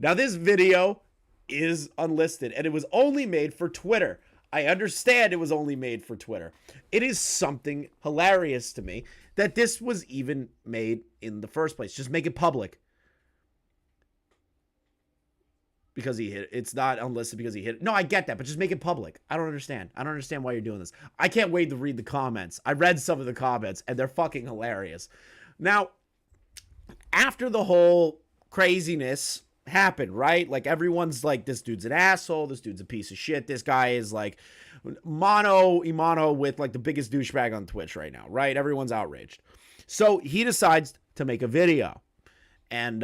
Now, this video is unlisted, and it was only made for Twitter. I understand it was only made for Twitter. It is something hilarious to me that this was even made in the first place. Just make it public. Because he hit it. It's not unlisted because he hit it. No, I get that, but just make it public. I don't understand. I don't understand why you're doing this. I can't wait to read the comments. I read some of the comments, and they're fucking hilarious. Now, after the whole craziness happened, right? Like, everyone's like, this dude's an asshole. This dude's a piece of shit. This guy is like mano a mano with like the biggest douchebag on Twitch right now, right? Everyone's outraged. So he decides to make a video. And,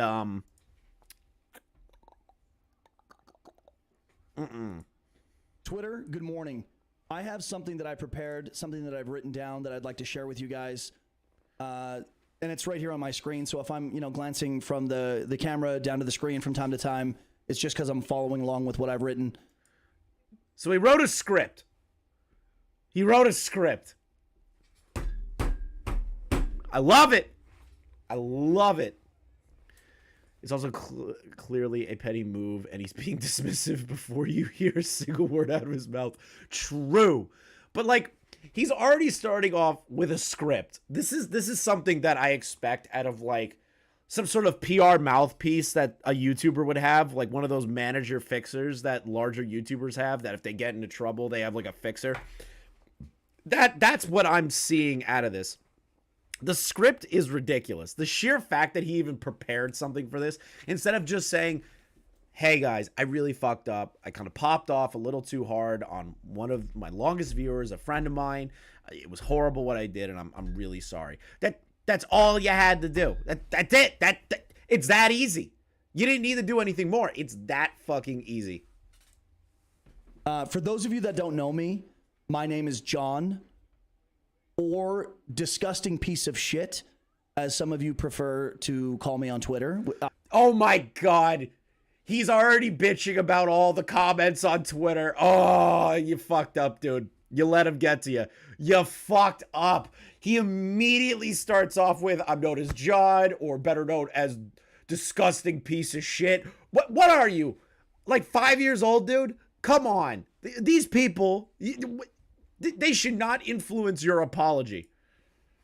Twitter, good morning. I have something that I prepared, something that I've written down that I'd like to share with you guys. And it's right here on my screen. So if I'm, glancing from the camera down to the screen from time to time, it's just because I'm following along with what I've written. So he wrote a script. He wrote a script. I love it. I love it. It's also clearly a petty move, and he's being dismissive before you hear a single word out of his mouth. True. But, like, he's already starting off with a script. This is something that I expect out of, like, some sort of PR mouthpiece that a YouTuber would have, like one of those manager fixers that larger YouTubers have, that if they get into trouble, they have, like, a fixer. That's what I'm seeing out of this. The script is ridiculous. The sheer fact that he even prepared something for this, instead of just saying, hey guys, I really fucked up. I kind of popped off a little too hard on one of my longest viewers, a friend of mine. It was horrible what I did, and I'm really sorry. That's all you had to do. That's it. It's that easy. You didn't need to do anything more. It's that fucking easy. For those of you that don't know me, my name is John, or disgusting piece of shit, as some of you prefer to call me on Twitter. Oh my God. He's already bitching about all the comments on Twitter. Oh, you fucked up, dude. You let him get to you. You fucked up. He immediately starts off with, I'm known as John, or better known as disgusting piece of shit. What are you? Like 5 years old, dude? Come on. These people, they should not influence your apology.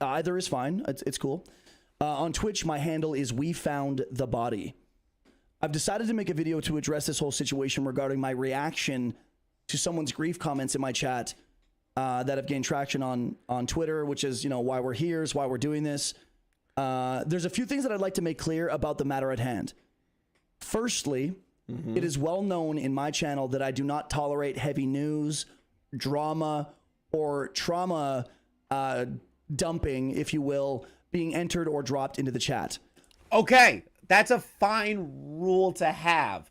Either is fine. It's cool. On Twitch, my handle is WeFoundTheBody. I've decided to make a video to address this whole situation regarding my reaction to someone's grief comments in my chat that have gained traction on Twitter, which is, you know, why we're here, is why we're doing this. There's a few things that I'd like to make clear about the matter at hand. Firstly, it is well known in my channel that I do not tolerate heavy news, drama, or trauma dumping, if you will, being entered or dropped into the chat. Okay, that's a fine rule to have.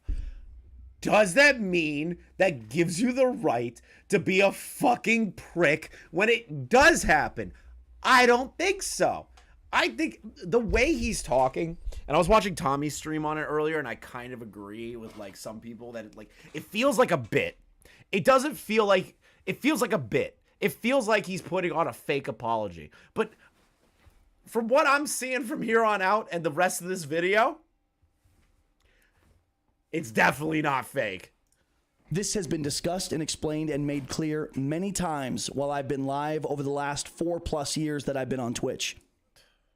Does that mean that gives you the right to be a fucking prick when it does happen? I don't think so. I think the way he's talking, and I was watching Tommy's stream on it earlier, and I kind of agree with like some people that it feels like a bit. It doesn't feel like, it feels like a bit. It feels like he's putting on a fake apology. But from what I'm seeing from here on out and the rest of this video, it's definitely not fake. This has been discussed and explained and made clear many times while I've been live over the last 4+ years that I've been on Twitch.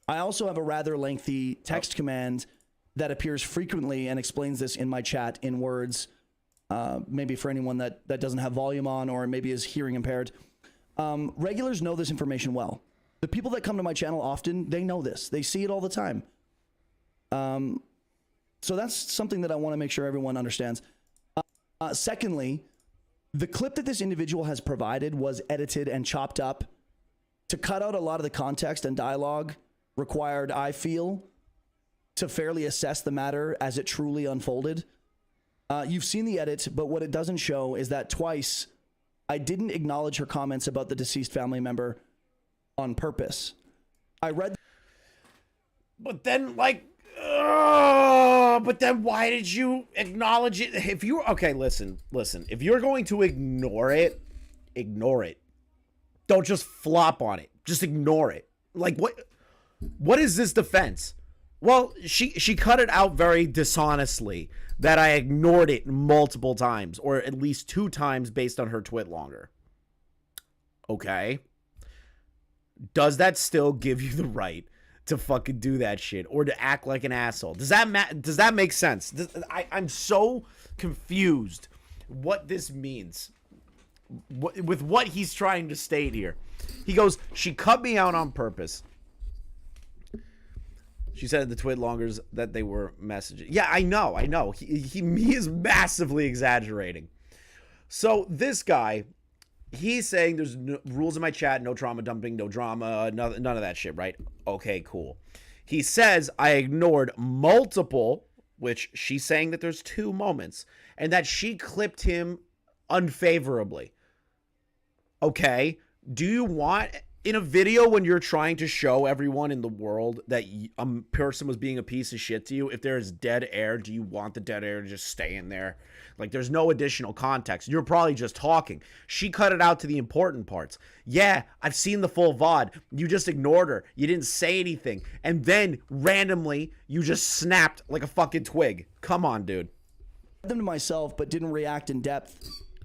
I also have a rather lengthy text command that appears frequently and explains this in my chat in words, maybe for anyone that doesn't have volume on or maybe is hearing impaired. Regulars know this information well. The people that come to my channel often, they know this. They see it all the time. So that's something that I want to make sure everyone understands. Secondly, the clip that this individual has provided was edited and chopped up to cut out a lot of the context and dialogue required, I feel, to fairly assess the matter as it truly unfolded. You've seen the edit, but what it doesn't show is that twice I didn't acknowledge her comments about the deceased family member on purpose. I read... But then, like, but then why did you acknowledge it? If you, okay, listen. If you're going to ignore it, ignore it. Don't just flop on it. Just ignore it. Like, what is this defense? Well, she cut it out very dishonestly that I ignored it multiple times, or at least 2 times based on her twit longer. Okay. Does that still give you the right to fucking do that shit or to act like an asshole? Does that make sense? I'm so confused what this means with what he's trying to state here. He goes, she cut me out on purpose. She said in the twit longers that they were messaging. Yeah, I know. He is massively exaggerating. So this guy, he's saying there's no rules in my chat, no trauma dumping, no drama, none of that shit, right? Okay, cool. He says I ignored multiple, which she's saying that there's 2 moments, and that she clipped him unfavorably. Okay, do you want, in a video when you're trying to show everyone in the world that a person was being a piece of shit to you, if there is dead air, do you want the dead air to just stay in there? Like, there's no additional context. You're probably just talking. She cut it out to the important parts. Yeah, I've seen the full VOD. You just ignored her. You didn't say anything. And then, randomly, you just snapped like a fucking twig. Come on, dude. Them to myself, but didn't react in depth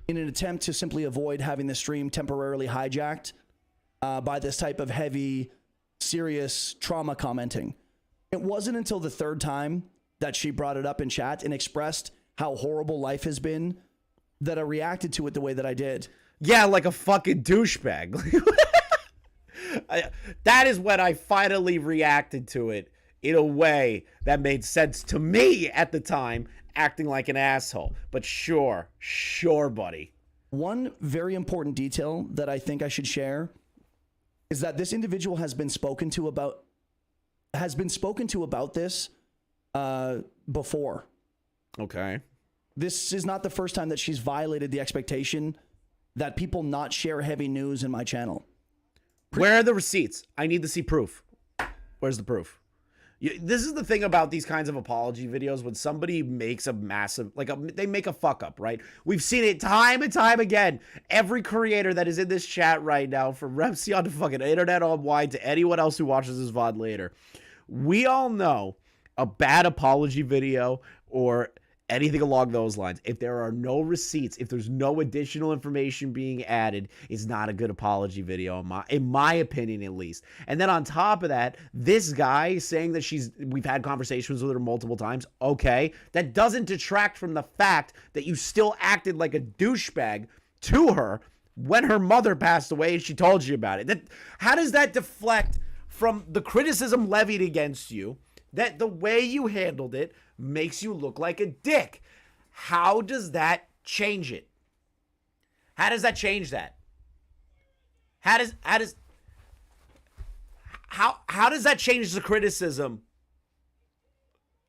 in an attempt to simply avoid having the stream temporarily hijacked by this type of heavy, serious trauma commenting. It wasn't until the 3rd time that she brought it up in chat and expressed how horrible life has been that I reacted to it the way that I did. Yeah, like a fucking douchebag. That is when I finally reacted to it in a way that made sense to me at the time, acting like an asshole. But sure, buddy. One very important detail that I think I should share is that this individual has been spoken to about this before. Okay. This is not the first time that she's violated the expectation that people not share heavy news in my channel. Where are the receipts? I need to see proof. Where's the proof? This is the thing about these kinds of apology videos. When somebody makes a massive, they make a fuck up, right? We've seen it time and time again. Every creator that is in this chat right now, from Repsion to fucking Internet on Wide to anyone else who watches this VOD later, we all know a bad apology video or anything along those lines. If there are no receipts, if there's no additional information being added, it's not a good apology video, in my opinion, at least. And then on top of that, this guy saying that we've had conversations with her multiple times. Okay, that doesn't detract from the fact that you still acted like a douchebag to her when her mother passed away and she told you about it. How does that deflect from the criticism levied against you, that the way you handled it makes you look like a dick? How does that change it? How does that change that? How does that change the criticism?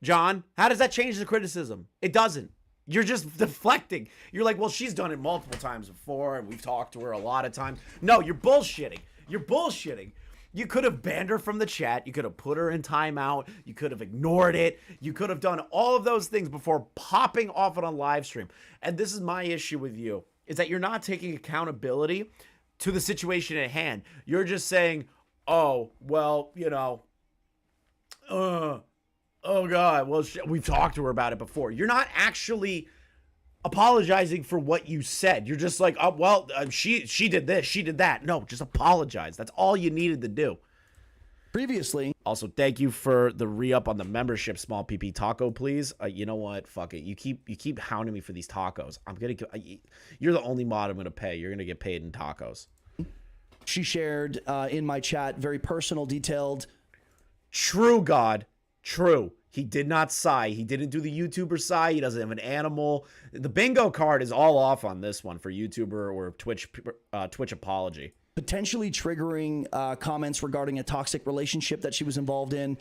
John, how does that change the criticism? It doesn't. You're just deflecting. You're like, well, she's done it multiple times before, and we've talked to her a lot of times. No, you're bullshitting. You're bullshitting. You could have banned her from the chat. You could have put her in timeout. You could have ignored it. You could have done all of those things before popping off it on live stream. And this is my issue with you, is that you're not taking accountability to the situation at hand. You're just saying, oh, well, you know, oh God, well, we've talked to her about it before. You're not actually apologizing for what you said. You're just like, oh, well, she did this, she did that. No, just apologize. That's all you needed to do. Previously. Also, thank you for the re-up on the membership, Small PP Taco, please. You know what? Fuck it. You keep hounding me for these tacos. You're the only mod I'm gonna pay. You're gonna get paid in tacos. She shared in my chat very personal, detailed. True, God. True. He did not sigh. He didn't do the YouTuber sigh. He doesn't have an animal. The bingo card is all off on this one for YouTuber or Twitch apology. Potentially triggering comments regarding a toxic relationship that she was involved in.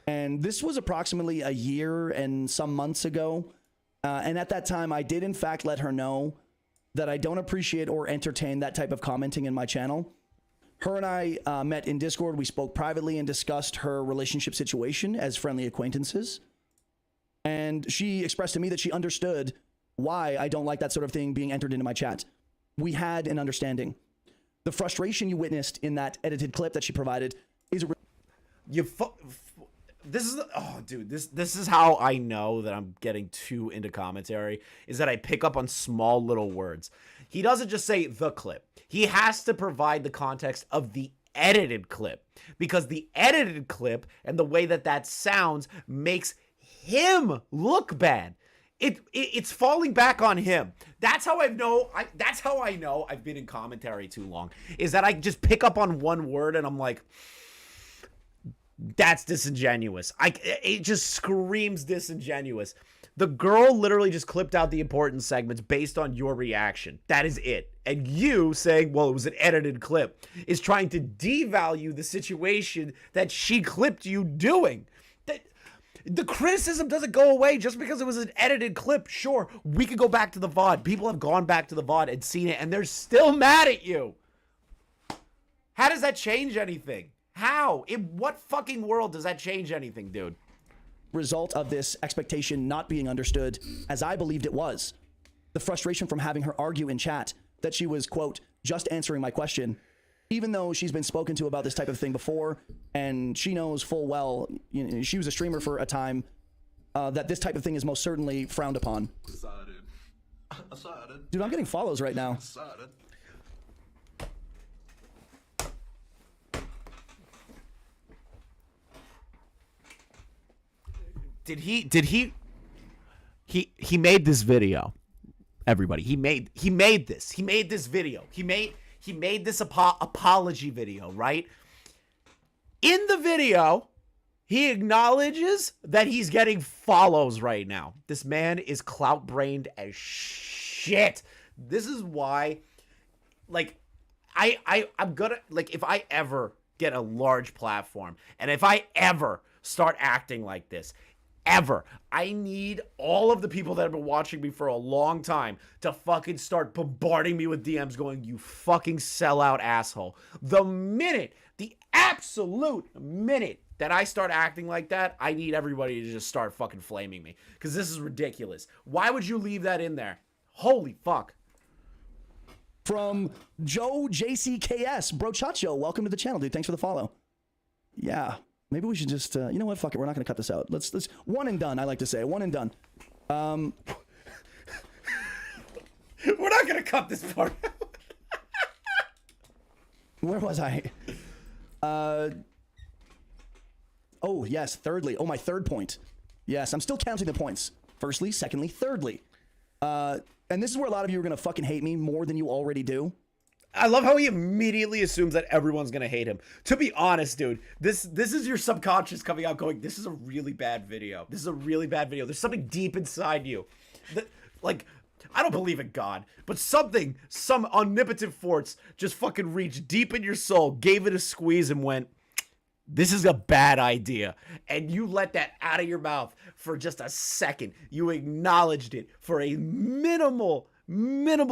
And this was approximately a year and some months ago. And at that time, I did in fact let her know that I don't appreciate or entertain that type of commenting in my channel. Her and I met in Discord. We spoke privately and discussed her relationship situation as friendly acquaintances. And she expressed to me that she understood why I don't like that sort of thing being entered into my chat. We had an understanding. The frustration you witnessed in that edited clip that she provided is this is how I know that I'm getting too into commentary, is that I pick up on small little words. He doesn't just say the clip. He has to provide the context of the edited clip, because the edited clip and the way that sounds makes him look bad. It's falling back on him. That's how I know I've been in commentary too long, is that I just pick up on one word and I'm like, that's disingenuous. It just screams disingenuous. The girl literally just clipped out the important segments based on your reaction. That is it. And you saying, well, it was an edited clip, is trying to devalue the situation that she clipped you doing. The criticism doesn't go away just because it was an edited clip. Sure, we could go back to the VOD. People have gone back to the VOD and seen it, and they're still mad at you. How does that change anything? How? In what fucking world does that change anything, dude? Result of this expectation not being understood as I believed it was. The frustration from having her argue in chat that she was, quote, just answering my question, even though she's been spoken to about this type of thing before, and she knows full well, you know, she was a streamer for a time, that this type of thing is most certainly frowned upon. Dude, I'm getting follows right now. He made this video, everybody. He made this video. He made this apology video, right? In the video, he acknowledges that he's getting follows right now. This man is clout brained as shit. This is why, like, I'm gonna, like, if I ever get a large platform and if I ever start acting like this, I need all of the people that have been watching me for a long time to fucking start bombarding me with DMs going, you fucking sellout asshole. The absolute minute that I start acting like that, I need everybody to just start fucking flaming me, because this is ridiculous. Why would you leave that in there? Holy fuck. From Joe JCKS, Bro Chacho, welcome to the channel, dude. Thanks for the follow. Yeah. Maybe we should just, you know what? Fuck it. We're not going to cut this out. Let's one and done. I like to say one and done. Um, We're not gonna cut this part out. Where was I? Oh, yes, thirdly. Oh, my third point. Yes, I'm still counting the points. Firstly, secondly, thirdly. And this is where a lot of you are going to fucking hate me more than you already do. I love how he immediately assumes that everyone's gonna hate him. To be honest, dude, this is your subconscious coming out going, this is a really bad video. This is a really bad video. There's something deep inside you. That, like, I don't believe in God, but some omnipotent force just fucking reached deep in your soul, gave it a squeeze and went, this is a bad idea. And you let that out of your mouth for just a second. You acknowledged it for a minimal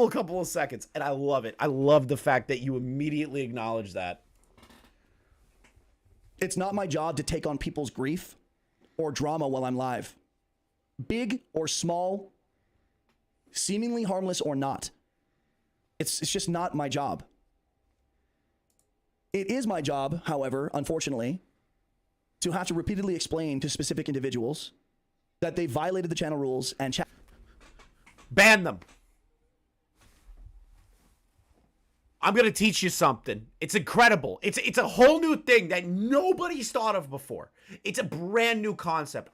couple of seconds. And I love it. I love the fact that you immediately acknowledge that. It's not my job to take on people's grief or drama while I'm live. Big or small, seemingly harmless or not. It's just not my job. It is my job, however, unfortunately, to have to repeatedly explain to specific individuals that they violated the channel rules and Ban them. I'm gonna teach you something. It's incredible. It's a whole new thing that nobody's thought of before. It's a brand new concept.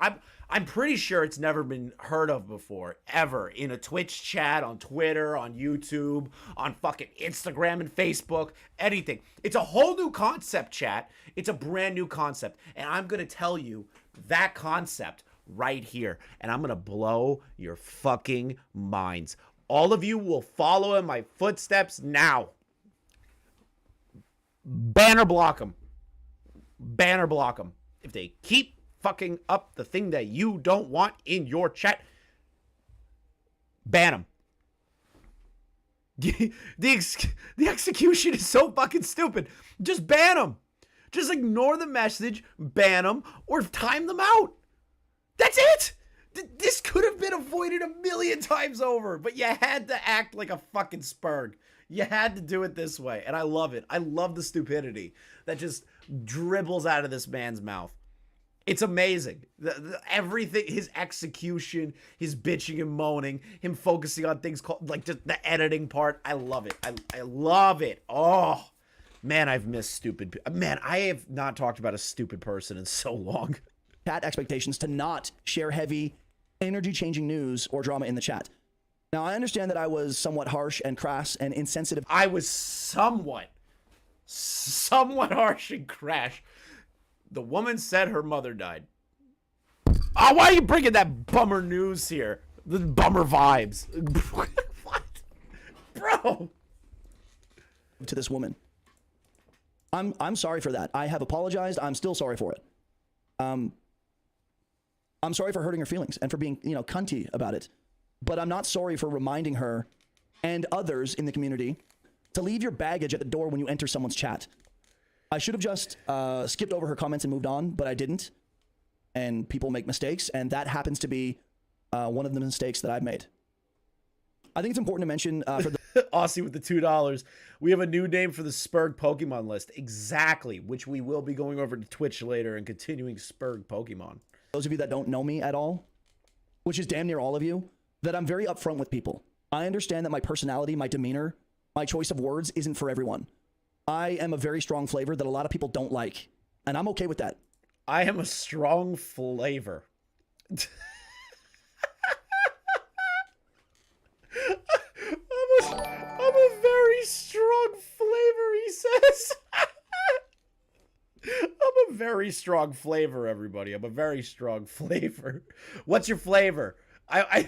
I'm pretty sure it's never been heard of before, ever, in a Twitch chat, on Twitter, on YouTube, on fucking Instagram and Facebook, anything. It's a whole new concept, chat. It's a brand new concept. And I'm gonna tell you that concept right here. And I'm gonna blow your fucking minds. All of you will follow in my footsteps now. Banner block them. Banner block them. If they keep fucking up the thing that you don't want in your chat, ban them. The execution is so fucking stupid. Just ban them. Just ignore the message, ban them, or time them out. That's it. This could have been avoided a million times over, but you had to act like a fucking spurg. You had to do it this way, and I love it. I love the stupidity that just dribbles out of this man's mouth. It's amazing. Everything, his execution, his bitching and moaning, him focusing on things called, like, just the editing part. I love it. I love it. Oh, man, I've missed stupid. Man, I have not talked about a stupid person in so long. chat expectations to not share heavy, energy-changing news or drama in the chat. Now, I understand that I was somewhat harsh and crass and insensitive. I was somewhat harsh and crash. The woman said her mother died. Oh, why are you bringing that bummer news here? The bummer vibes. What? Bro. To this woman. I'm sorry for that. I have apologized. I'm still sorry for it. I'm sorry for hurting her feelings and for being, cunty about it. But I'm not sorry for reminding her and others in the community to leave your baggage at the door when you enter someone's chat. I should have just skipped over her comments and moved on, but I didn't. And people make mistakes, and that happens to be one of the mistakes that I've made. I think it's important to mention for the Aussie with the $2. We have a new name for the Spurg Pokemon list. Exactly, which we will be going over to Twitch later and continuing Spurg Pokemon. Those of you that don't know me at all, which is damn near all of you, that I'm very upfront with people. I understand that my personality, my demeanor, my choice of words isn't for everyone. I am a very strong flavor that a lot of people don't like, and I'm okay with that. I am a strong flavor. I'm a very strong flavor, he says. I'm a very strong flavor, everybody. I'm a very strong flavor. What's your flavor? I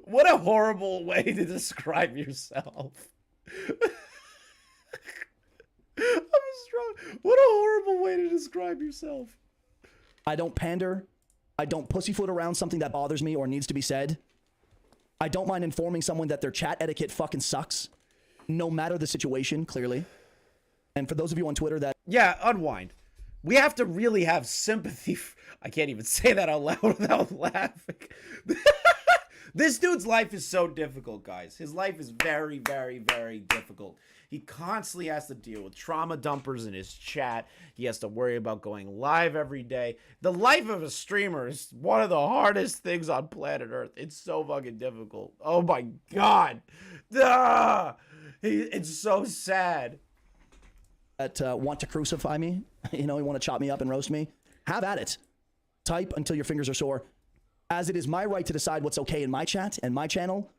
What a horrible way to describe yourself. What a horrible way to describe yourself. I don't pander. I don't pussyfoot around something that bothers me or needs to be said. I don't mind informing someone that their chat etiquette fucking sucks, no matter the situation, clearly. And for those of you on Twitter that... Yeah, unwind. We have to really have sympathy. I can't even say that out loud without laughing. This dude's life is so difficult, guys. His life is very, very, very difficult. He constantly has to deal with trauma dumpers in his chat. He has to worry about going live every day. The life of a streamer is one of the hardest things on planet Earth. It's so fucking difficult. Oh my God. It's so sad. That want to crucify me, you want to chop me up and roast me, have at it. Type until your fingers are sore. As it is my right to decide what's okay in my chat and my channel,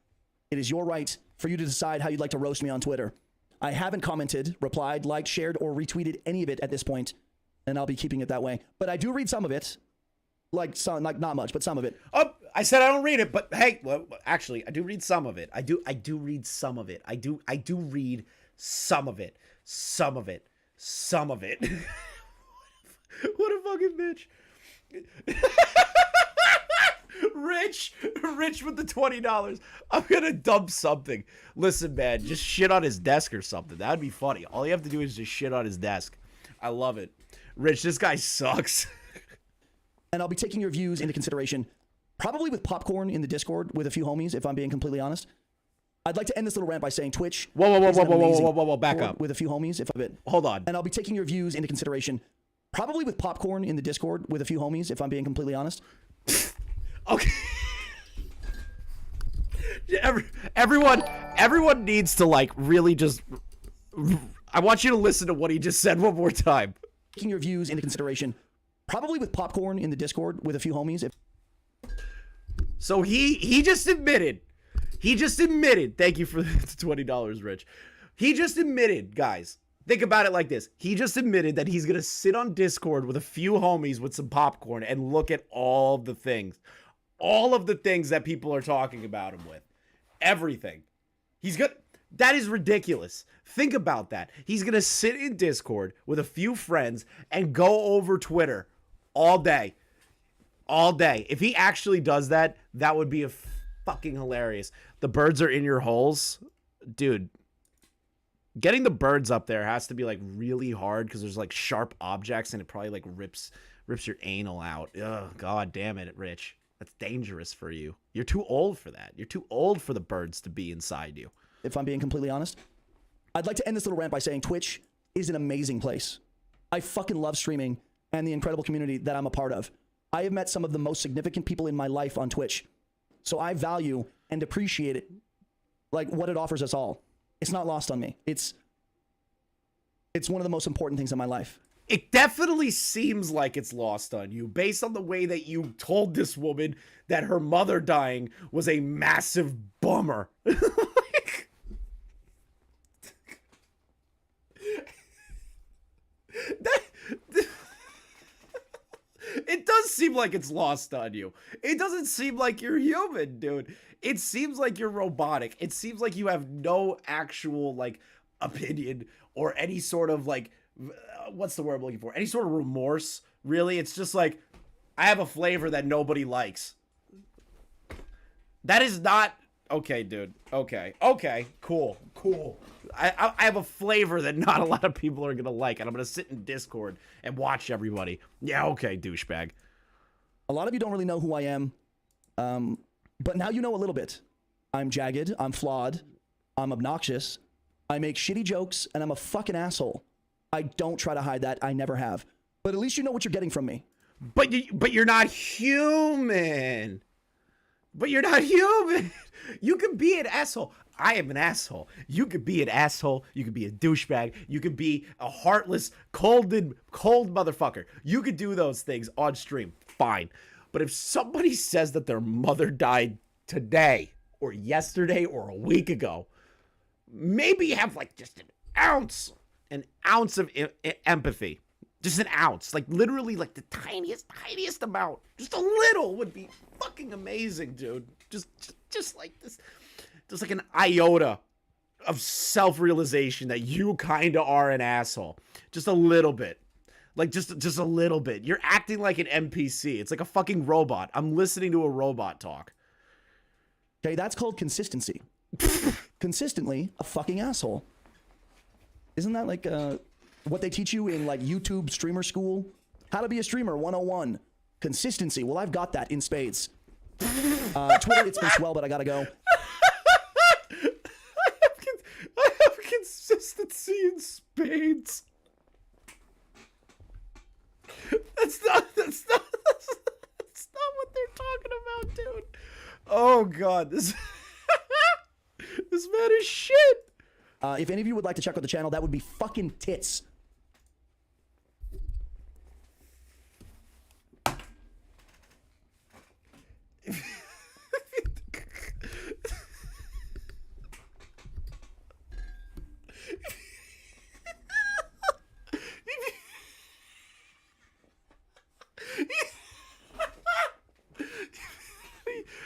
it is your right for you to decide how you'd like to roast me on Twitter. I haven't commented, replied, liked, shared, or retweeted any of it at this point, and I'll be keeping it that way. But I do read some of it, like not much, but some of it. Oh, I said I don't read it, but hey, well, actually, I do read some of it. I do read some of it. I do read some of it. Some of it. Some of it. What a fucking bitch. Rich with the $20. I'm gonna dump something. Listen, man, just shit on his desk or something. That'd be funny. All you have to do is just shit on his desk. I love it. Rich, this guy sucks. And I'll be taking your views into consideration, probably with popcorn in the Discord with a few homies, if I'm being completely honest. I'd like to end this little rant by saying Twitch. Whoa, back up. With a few homies, if a bit. Hold on. And I'll be taking your views into consideration, probably with popcorn in the Discord with a few homies, if I'm being completely honest. Okay. Everyone needs to like really just. I want you to listen to what he just said one more time. Taking your views into consideration, probably with popcorn in the Discord with a few homies. So he just admitted. He just admitted. Thank you for the $20, Rich. He just admitted, guys. Think about it like this. He just admitted that he's gonna sit on Discord with a few homies with some popcorn and look at all of the things that people are talking about him with. Everything. That is ridiculous. Think about that. He's gonna sit in Discord with a few friends and go over Twitter all day. All day. If he actually does that, that would be fucking hilarious. The birds are in your holes. Dude. Getting the birds up there has to be like really hard because there's like sharp objects and it probably like rips your anal out. Oh, God damn it, Rich. That's dangerous for you. You're too old for that. You're too old for the birds to be inside you. If I'm being completely honest, I'd like to end this little rant by saying Twitch is an amazing place. I fucking love streaming and the incredible community that I'm a part of. I have met some of the most significant people in my life on Twitch. So I value and appreciate it, like what it offers us all. It's not lost on me. It's one of the most important things in my life. It definitely seems like it's lost on you based on the way that you told this woman that her mother dying was a massive bummer. It does seem like it's lost on you. It doesn't seem like you're human, dude. It seems like you're robotic. It seems like you have no actual, like, opinion or any sort of, like, what's the word I'm looking for? Any sort of remorse, really. It's just like, I have a flavor that nobody likes. That is not... Okay, dude. Okay, cool. I have a flavor that not a lot of people are gonna like, and I'm gonna sit in Discord and watch everybody. Yeah, okay, douchebag. A lot of you don't really know who I am, but now you know a little bit. I'm jagged, I'm flawed, I'm obnoxious, I make shitty jokes, and I'm a fucking asshole. I don't try to hide that, I never have. But at least you know what you're getting from me. But you're not human. But you're not human. You could be an asshole. I am an asshole. You could be an asshole. You could be a douchebag. You could be a heartless, cold motherfucker. You could do those things on stream. Fine. But if somebody says that their mother died today or yesterday or a week ago, maybe have like just an ounce of empathy. Just an ounce. Like literally like the tiniest amount. Just a little would be fucking amazing, dude. Just like this. Just like an iota of self-realization that you kind of are an asshole. Just a little bit. Like, just a little bit. You're acting like an NPC. It's like a fucking robot. I'm listening to a robot talk. Okay, that's called consistency. Consistently a fucking asshole. Isn't that like what they teach you in like YouTube streamer school? How to be a streamer 101. Consistency. Well, I've got that in spades. Twitter, it's been swell, but I gotta go. I have consistency in spades. That's not what they're talking about, dude. Oh god, this this man is shit. If any of you would like to check out the channel, that would be fucking tits.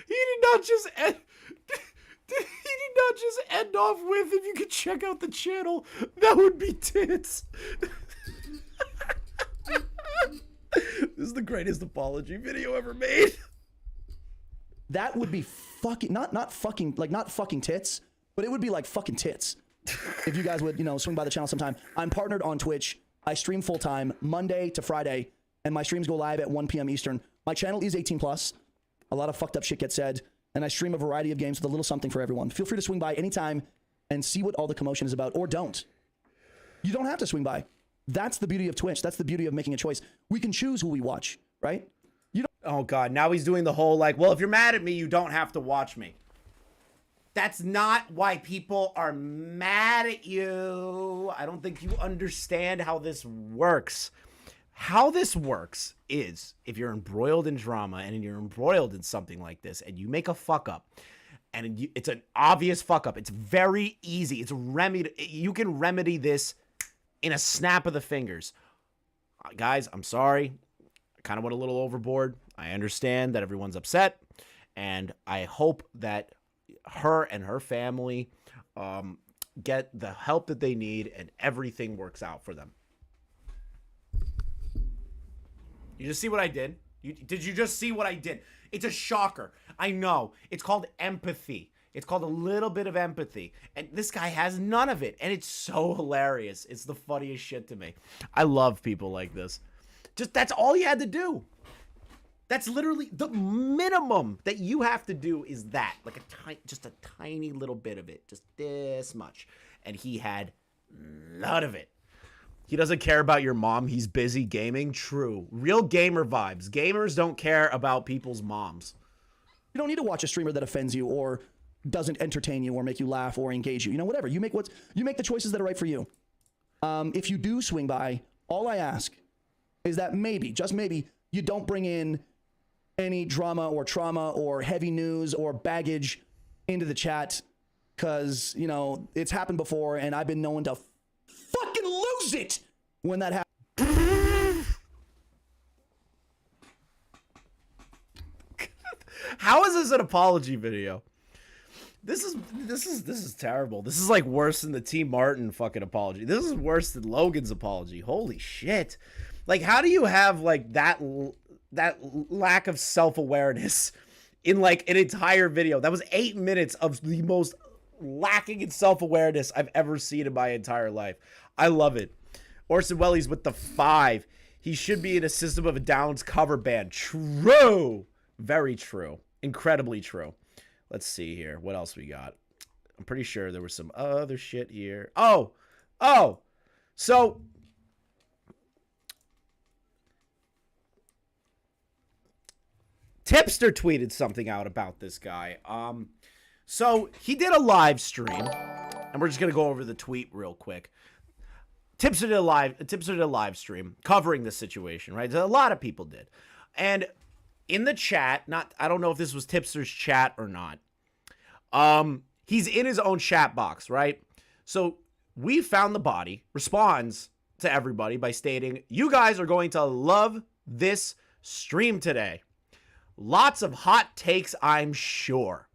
He did not just end off with, if you could check out the channel, that would be tits. This is the greatest apology video ever made. That would be fucking not fucking tits, but it would be like fucking tits. If you guys would, swing by the channel sometime. I'm partnered on Twitch. I stream full time Monday to Friday, and my streams go live at 1 p.m. Eastern. My channel is 18+. A lot of fucked up shit gets said, and I stream a variety of games with a little something for everyone. Feel free to swing by anytime and see what all the commotion is about, or don't. You don't have to swing by. That's the beauty of Twitch. That's the beauty of making a choice. We can choose who we watch, right? Oh god, now he's doing the whole like, well, if you're mad at me, you don't have to watch me. That's not why people are mad at you. I don't think you understand how this works. How this works is, if you're embroiled in drama and you're embroiled in something like this and you make a fuck up, and it's an obvious fuck up, it's very easy. It's you can remedy this in a snap of the fingers. Guys, I'm sorry. I kind of went a little overboard. I understand that everyone's upset, and I hope that her and her family get the help that they need and everything works out for them. You just see what I did? Did you just see what I did? It's a shocker. I know. It's called empathy. It's called a little bit of empathy. And this guy has none of it. And it's so hilarious. It's the funniest shit to me. I love people like this. That's all he had to do. That's literally the minimum that you have to do is that. Like just a tiny little bit of it. Just this much. And he had none of it. He doesn't care about your mom. He's busy gaming. True. Real gamer vibes. Gamers don't care about people's moms. You don't need to watch a streamer that offends you or doesn't entertain you or make you laugh or engage you. Whatever. You make the choices that are right for you. If you do swing by, all I ask is that maybe, just maybe, you don't bring in any drama or trauma or heavy news or baggage into the chat, because, it's happened before and I've been known to fucking lose it when that happens. How is this an apology video? This is terrible. This is like worse than the T. Martin fucking apology. This is worse than Logan's apology. Holy shit. Like, how do you have like that lack of self-awareness in like an entire video? That was 8 minutes of the most lacking in self-awareness I've ever seen in my entire life. I love it. Orson Welles with the 5. He should be in a System of a Down's cover band. True. Very true. Incredibly true. Let's see here. What else we got? I'm pretty sure there was some other shit here. Oh. So Tipster tweeted something out about this guy. So he did a live stream, and we're just gonna go over the tweet real quick. Tipster did a live stream covering this situation, right? A lot of people did, and in the chat, I don't know if this was Tipster's chat or not. He's in his own chat box, right? So WeFoundTheBody responds to everybody by stating, "You guys are going to love this stream today. Lots of hot takes, I'm sure.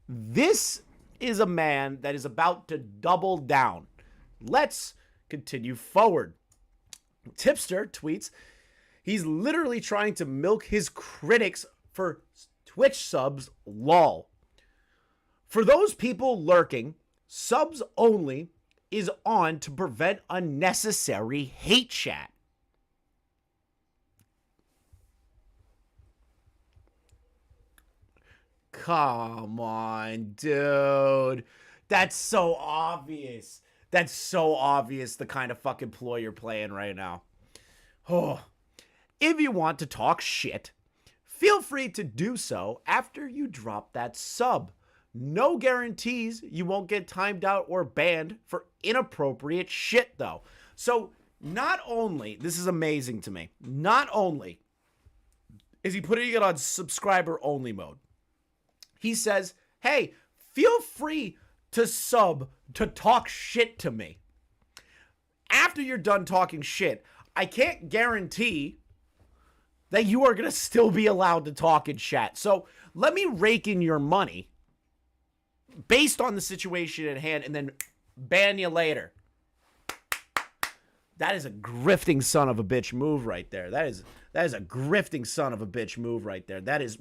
This is a man that is about to double down. Let's continue forward." Tipster tweets, "He's literally trying to milk his critics for Twitch subs, lol. For those people lurking, subs only is on to prevent unnecessary hate chat." Come on, dude. That's so obvious. That's so obvious the kind of fucking ploy you're playing right now. Oh. If you want to talk shit, feel free to do so after you drop that sub. No guarantees you won't get timed out or banned for inappropriate shit, though. So, not only, this is amazing to me, not only is he putting it on subscriber only mode, he says, hey, feel free to sub to talk shit to me. After you're done talking shit, I can't guarantee that you are going to still be allowed to talk in chat. So let me rake in your money based on the situation at hand and then ban you later. That is a grifting son of a bitch move right there. That is a grifting son of a bitch move right there. That is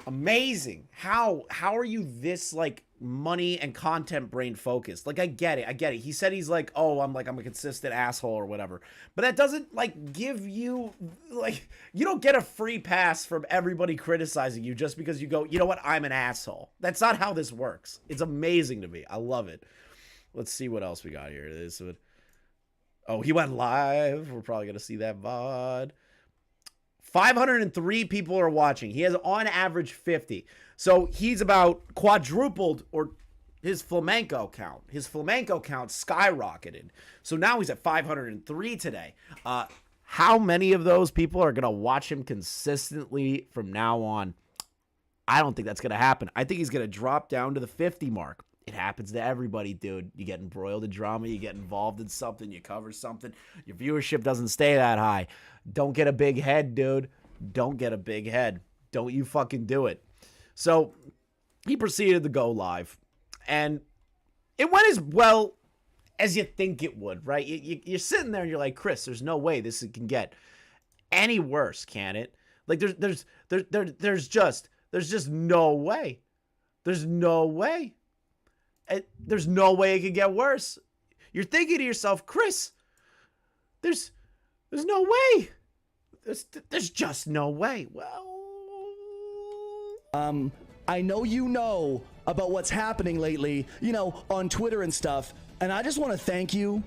amazing. How are you this like money and content brain focused? Like I get it. He said he's like, oh, I'm a consistent asshole or whatever. But that doesn't like give you like, you don't get a free pass from everybody criticizing you just because you go, you know what, I'm an asshole. That's not how this works. It's amazing to me. I love it. Let's see what else we got here. Oh, he went live. We're probably gonna see that VOD. 503 people are watching. He has on average 50. So he's about quadrupled or his flamenco count. His flamenco count skyrocketed. So now he's at 503 today. How many of those people are going to watch him consistently from now on? I don't think that's going to happen. I think he's going to drop down to the 50 mark. It happens to everybody, dude. You get embroiled in drama, you get involved in something, you cover something, your viewership doesn't stay that high. Don't get a big head, dude. Don't get a big head. Don't you fucking do it. So he proceeded to go live, and it went as well as you think it would, right? You're sitting there and you're like, Chris, there's no way this can get any worse, can it? Like there's just no way. There's no way. There's no way it could get worse. You're thinking to yourself, Chris, there's no way. There's just no way. Well, I know you know about what's happening lately, on Twitter and stuff, and I just want to thank you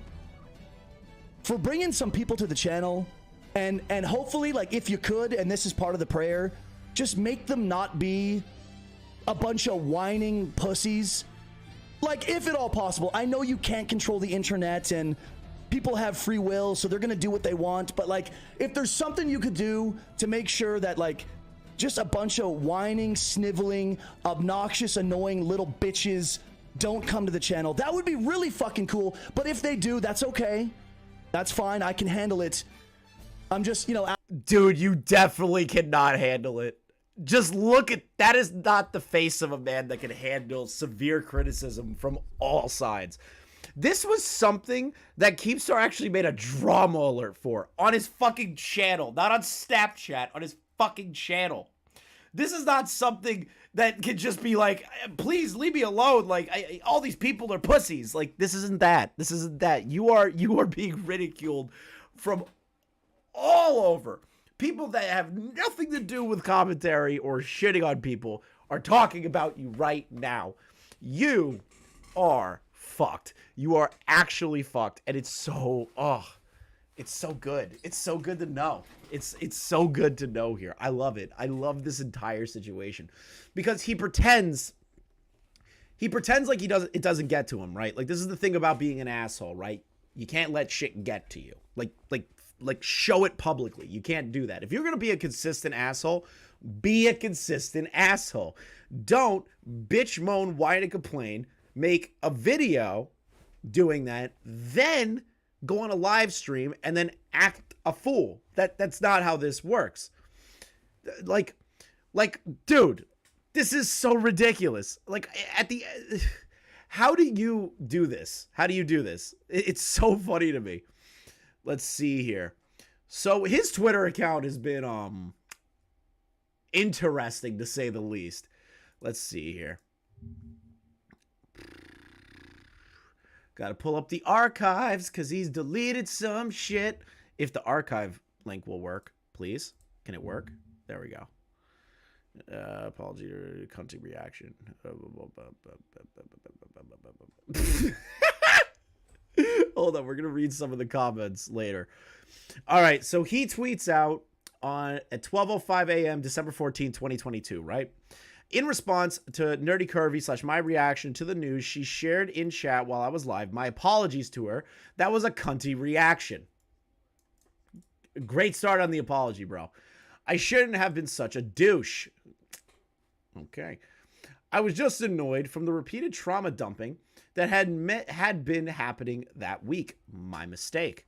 for bringing some people to the channel, and hopefully, like, if you could, and this is part of the prayer, just make them not be a bunch of whining pussies. Like, if at all possible. I know you can't control the internet and people have free will, so they're gonna do what they want, but like, if there's something you could do to make sure that like just a bunch of whining, sniveling, obnoxious, annoying little bitches don't come to the channel, that would be really fucking cool. But if they do, that's okay. That's fine. I can handle it. I'm just, dude, you definitely cannot handle it. Just look at that. Is not the face of a man that can handle severe criticism from all sides. This was something that Keemstar actually made a drama alert for on his fucking channel, not on Snapchat, on his fucking channel. This is not something that can just be like, please leave me alone. Like, all these people are pussies. Like, this isn't that. This isn't that. You are being ridiculed from all over. People that have nothing to do with commentary or shitting on people are talking about you right now. You are fucked. You are actually fucked. And it's so, it's so good. It's so good to know. It's so good to know here. I love it. I love this entire situation because he pretends like it doesn't get to him, right? Like, this is the thing about being an asshole, right? You can't let shit get to you. Like show it publicly. You can't do that. If you're going to be a consistent asshole, be a consistent asshole. Don't bitch, moan, whine, and complain. Make a video doing that, then go on a live stream and then act a fool. That's not how this works. Like, dude, this is so ridiculous. Like, how do you do this? How do you do this? It's so funny to me. Let's see here. So his Twitter account has been interesting to say the least. Let's see here. Got to pull up the archives because he's deleted some shit. If the archive link will work, please. Can it work? There we go. Apology or cunty reaction. Hold on, we're gonna read some of the comments later. All right, so he tweets out at 12:05 a.m. December 14, 2022, right? In response to Nerdy Curvy / my reaction to the news, she shared in chat while I was live. My apologies to her. That was a cunty reaction. Great start on the apology, bro. I shouldn't have been such a douche. Okay. I was just annoyed from the repeated trauma dumping that had been happening that week. My mistake.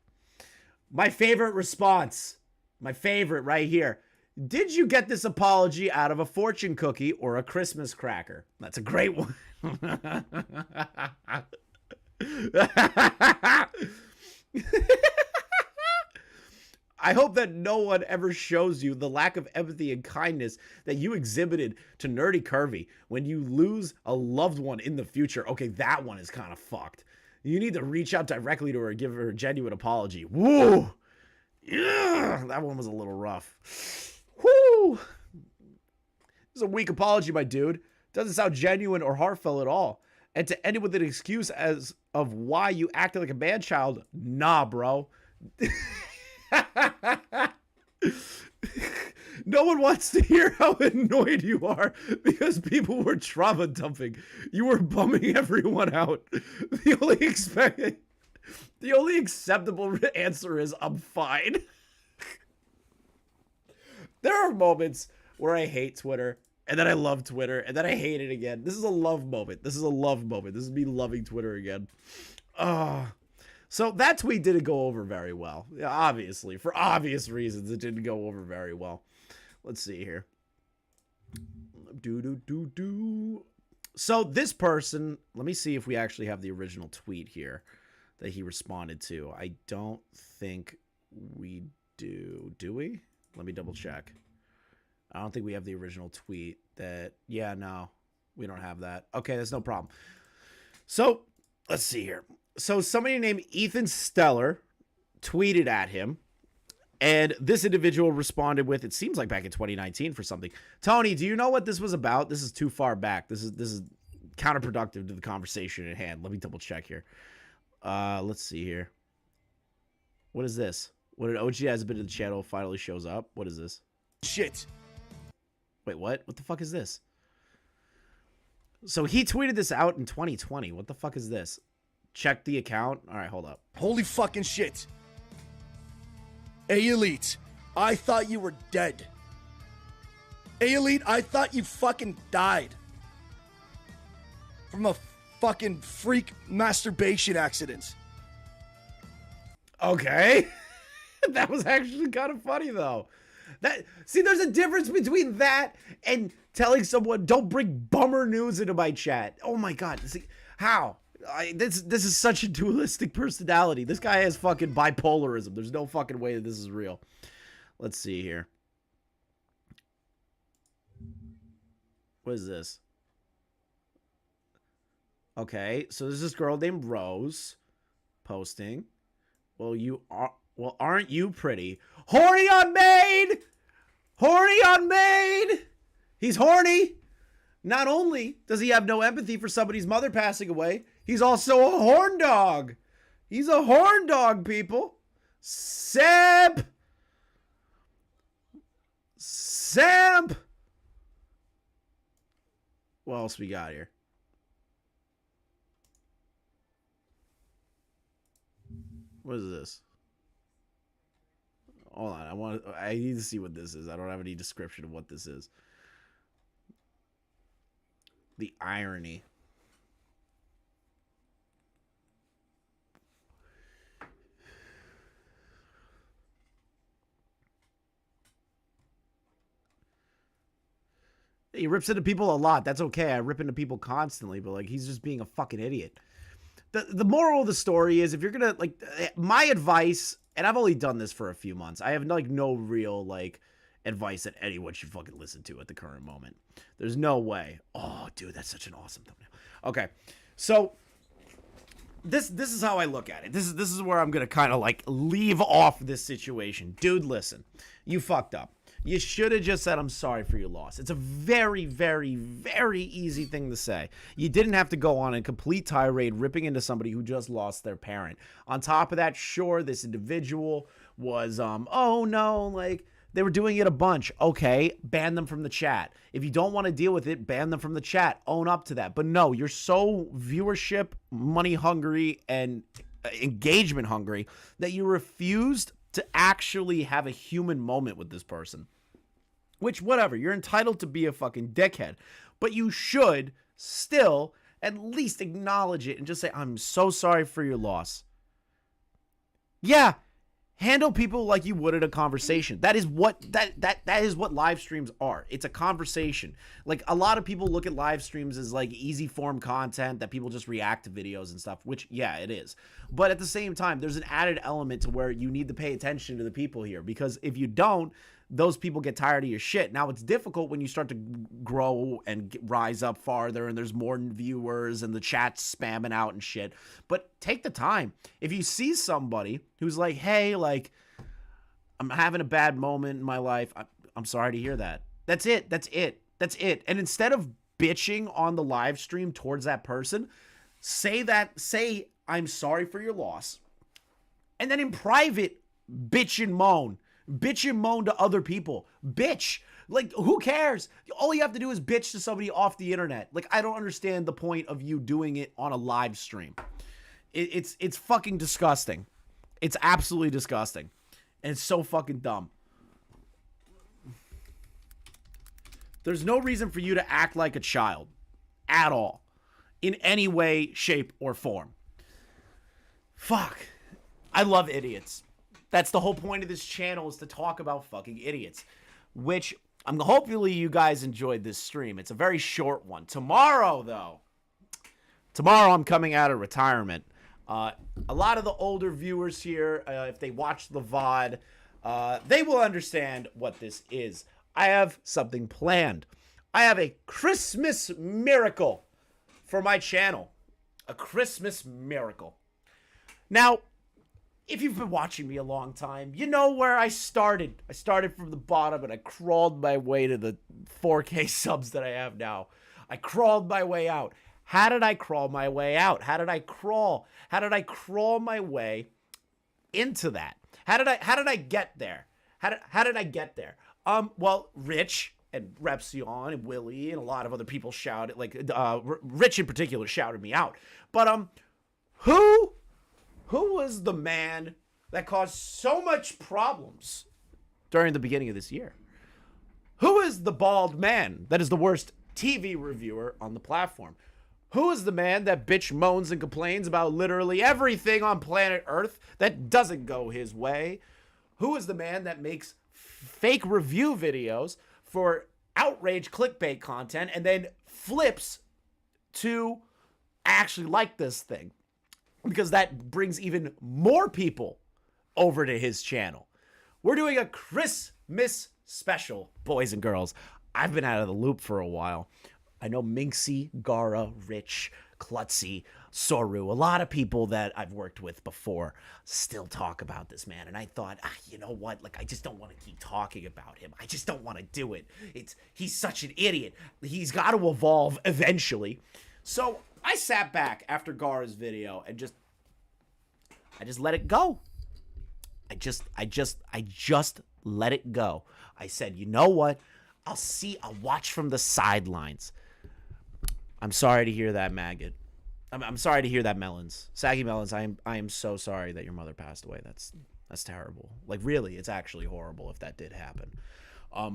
My favorite response. My favorite right here. Did you get this apology out of a fortune cookie or a Christmas cracker? That's a great one. I hope that no one ever shows you the lack of empathy and kindness that you exhibited to Nerdy Curvy when you lose a loved one in the future. Okay, that one is kind of fucked. You need to reach out directly to her and give her a genuine apology. Woo! Yeah, that one was a little rough. Woo! This is a weak apology, my dude. Doesn't sound genuine or heartfelt at all. And to end it with an excuse as of why you acted like a man child, nah, bro. No one wants to hear how annoyed you are because people were trauma dumping. You were bumming everyone out. The only acceptable answer is I'm fine. There are moments where I hate Twitter and then I love Twitter and then I hate it again. This is a love moment. This is a love moment. This is me loving Twitter again. So that tweet didn't go over very well. Yeah, obviously, for obvious reasons, it didn't go over very well. Let's see here. So this person, let me see if we actually have the original tweet here that he responded to. I don't think we do. Do we? Let me double check. I don't think we have the original tweet that, yeah, no, we don't have that. Okay, that's no problem. So let's see here. So somebody named Ethan Stellar tweeted at him, and this individual responded with, it seems like back in 2019 for something. Tony, do you know what this was about? This is too far back. This is counterproductive to the conversation at hand. Let me double check here. Let's see here. What is this? When an OG has been in the channel finally shows up. What is this? Shit. Wait, what? What the fuck is this? So he tweeted this out in 2020. What the fuck is this? Check the account. All right, hold up. Holy fucking shit. Hey, Elite, I thought you were dead. Hey, Elite, I thought you fucking died. From a fucking freak masturbation accident. Okay. That was actually kind of funny, though. See, there's a difference between that and telling someone, don't bring bummer news into my chat. Oh, my God. See, how? This is such a dualistic personality. This guy has fucking bipolarism. There's no fucking way that this is real. Let's see here. What is this? Okay, so there's this girl named Rose posting. Well, aren't you pretty? Horny on maid! Horny on maid! He's horny. Not only does he have no empathy for somebody's mother passing away, he's also a horn dog. He's a horn dog, people. Seb. What else we got here? What is this? Hold on, I need to see what this is. I don't have any description of what this is. The irony. He rips into people a lot. That's okay. I rip into people constantly, but like he's just being a fucking idiot. The moral of the story is if you're gonna like my advice, and I've only done this for a few months. I have like no real like advice that anyone should fucking listen to at the current moment. There's no way. Oh, dude, that's such an awesome thumbnail. Okay, so this is how I look at it. This is where I'm gonna kind of like leave off this situation. Dude, listen, you fucked up. You should have just said, I'm sorry for your loss. It's a very, very, very easy thing to say. You didn't have to go on a complete tirade ripping into somebody who just lost their parent. On top of that, sure, this individual was, oh no, like, they were doing it a bunch. Okay, ban them from the chat. If you don't want to deal with it, ban them from the chat. Own up to that. But no, you're so viewership, money hungry, and engagement hungry that you refused to actually have a human moment with this person. Which, whatever, you're entitled to be a fucking dickhead. But you should still at least acknowledge it and just say, I'm so sorry for your loss. Yeah, handle people like you would at a conversation. That is what that is what live streams are. It's a conversation. Like, a lot of people look at live streams as like easy form content that people just react to videos and stuff, which, yeah, it is. But at the same time, there's an added element to where you need to pay attention to the people here, because if you don't, those people get tired of your shit. Now, it's difficult when you start to grow and rise up farther and there's more viewers and the chat's spamming out and shit. But take the time. If you see somebody who's like, hey, like, I'm having a bad moment in my life, I'm sorry to hear that. That's it. That's it. That's it. And instead of bitching on the live stream towards that person, say, I'm sorry for your loss. And then in private, bitch and moan. Bitch and moan to other people. Bitch. Like, who cares? All you have to do is bitch to somebody off the internet. Like, I don't understand the point of you doing it on a live stream. It's fucking disgusting. It's absolutely disgusting. And it's so fucking dumb. There's no reason for you to act like a child. At all. In any way, shape, or form. Fuck. I love idiots. That's the whole point of this channel, is to talk about fucking idiots. Which, hopefully you guys enjoyed this stream. It's a very short one. Tomorrow, though. Tomorrow I'm coming out of retirement. A lot of the older viewers here, if they watch the VOD, they will understand what this is. I have something planned. I have a Christmas miracle for my channel. A Christmas miracle. Now, if you've been watching me a long time, you know where I started. I started from the bottom and I crawled my way to the 4K subs that I have now. I crawled my way out. How did I crawl my way out? How did I crawl? How did I crawl my way into that? How did I get there? How did I get there? Well, Rich and Repsion and Willie and a lot of other people shouted, like Rich in particular shouted me out. But who was the man that caused so much problems during the beginning of this year? Who is the bald man that is the worst TV reviewer on the platform? Who is the man that bitch moans and complains about literally everything on planet Earth that doesn't go his way? Who is the man that makes fake review videos for outrage clickbait content and then flips to actually like this thing? Because that brings even more people over to his channel. We're doing a Christmas special, boys and girls. I've been out of the loop for a while. I know Minxie, Gara, Rich, Klutzy, Soru, a lot of people that I've worked with before still talk about this man. And I thought, you know what? Like, I just don't want to keep talking about him. I just don't want to do it. He's such an idiot. He's got to evolve eventually. So I sat back after Gara's video and I just let it go. I just let it go. I said, you know what? I'll watch from the sidelines. I'm sorry to hear that, Maggot. I'm sorry to hear that, Melons. Saggy Melons, I am so sorry that your mother passed away. That's terrible. Like, really, it's actually horrible if that did happen. I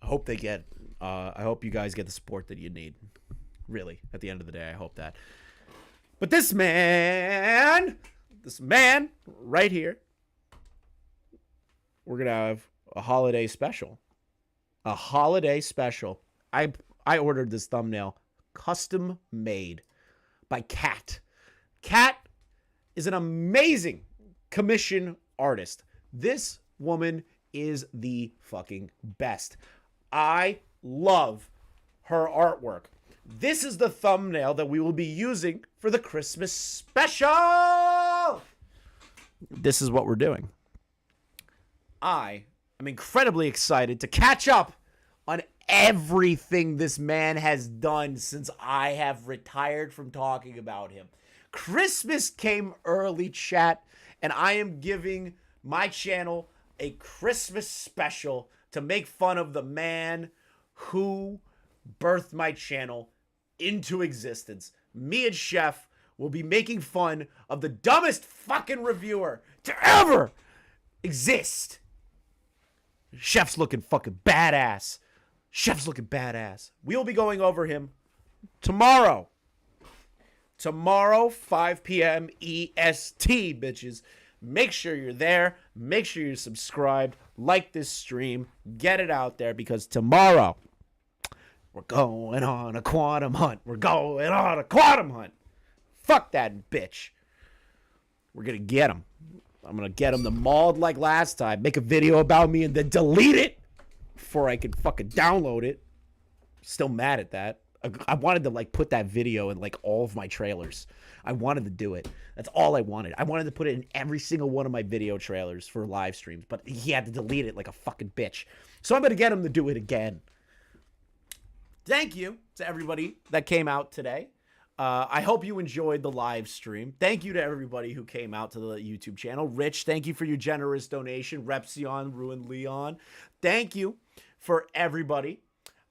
hope I hope you guys get the support that you need. Really, at the end of the day, I hope that. But this man right here, we're going to have a holiday special. A holiday special. I ordered this thumbnail custom made by Kat. Kat is an amazing commission artist. This woman is the fucking best. I love her artwork. This is the thumbnail that we will be using for the Christmas special. This is what we're doing. I I'm incredibly excited to catch up on everything this man has done since I have retired from talking about him. Christmas came early, chat, and I am giving my channel a Christmas special to make fun of the man who birthed my channel into existence. Me and Chef will be making fun of the dumbest fucking reviewer to ever exist. Chef's looking fucking badass. Chef's looking badass. We'll be going over him tomorrow. Tomorrow, 5 p.m. EST, bitches. Make sure you're there. Make sure you're subscribed. Like this stream. Get it out there because tomorrow we're going on a quantum hunt. We're going on a quantum hunt. Fuck that bitch. We're going to get him. I'm going to get him the mauled like last time. Make a video about me and then delete it before I can fucking download it. Still mad at that. I wanted to like put that video in like all of my trailers. I wanted to do it. That's all I wanted. I wanted to put it in every single one of my video trailers for live streams, but he had to delete it like a fucking bitch. So I'm going to get him to do it again. Thank you to everybody that came out today. I hope you enjoyed the live stream. Thank you to everybody who came out to the YouTube channel. Rich, thank you for your generous donation. Repsion, Ruin Leon. Thank you for everybody.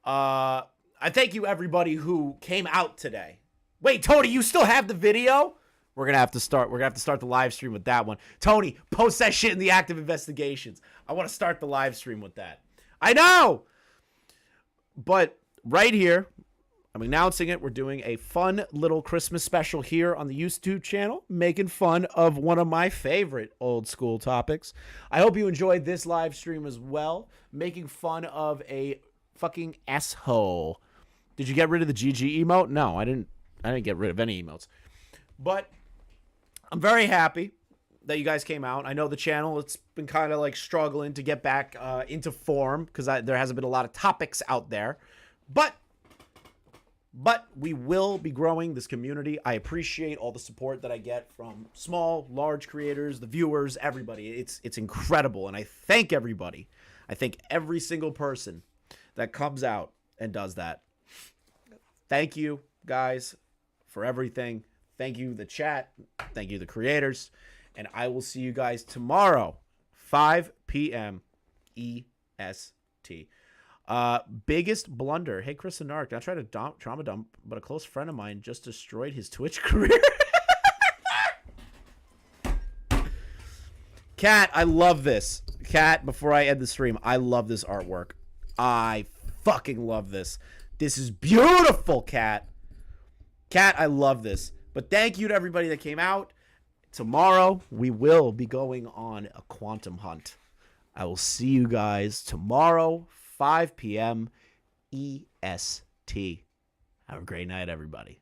I thank you everybody who came out today. Wait, Tony, you still have the video? We're gonna have to start the live stream with that one. Tony, post that shit in the active investigations. I want to start the live stream with that. I know! But right here, I'm announcing it. We're doing a fun little Christmas special here on the YouTube channel, making fun of one of my favorite old school topics. I hope you enjoyed this live stream as well, making fun of a fucking asshole. Did you get rid of the GG emote? No, I didn't get rid of any emotes. But I'm very happy that you guys came out. I know the channel, it's been kind of like struggling to get back into form because there hasn't been a lot of topics out there. But we will be growing this community. I appreciate all the support that I get from small, large creators, the viewers, everybody. It's incredible, and I thank everybody. I thank every single person that comes out and does that. Thank you, guys, for everything. Thank you, the chat. Thank you, the creators. And I will see you guys tomorrow, 5 p.m. EST. Biggest blunder. Hey, Chris and Narc, not trying to trauma dump, but a close friend of mine just destroyed his Twitch career. Kat, I love this. Kat, before I end the stream, I love this artwork. I fucking love this. This is beautiful, Kat. Kat, I love this. But thank you to everybody that came out. Tomorrow, we will be going on a quantum hunt. I will see you guys tomorrow, 5 p.m. EST. Have a great night, everybody.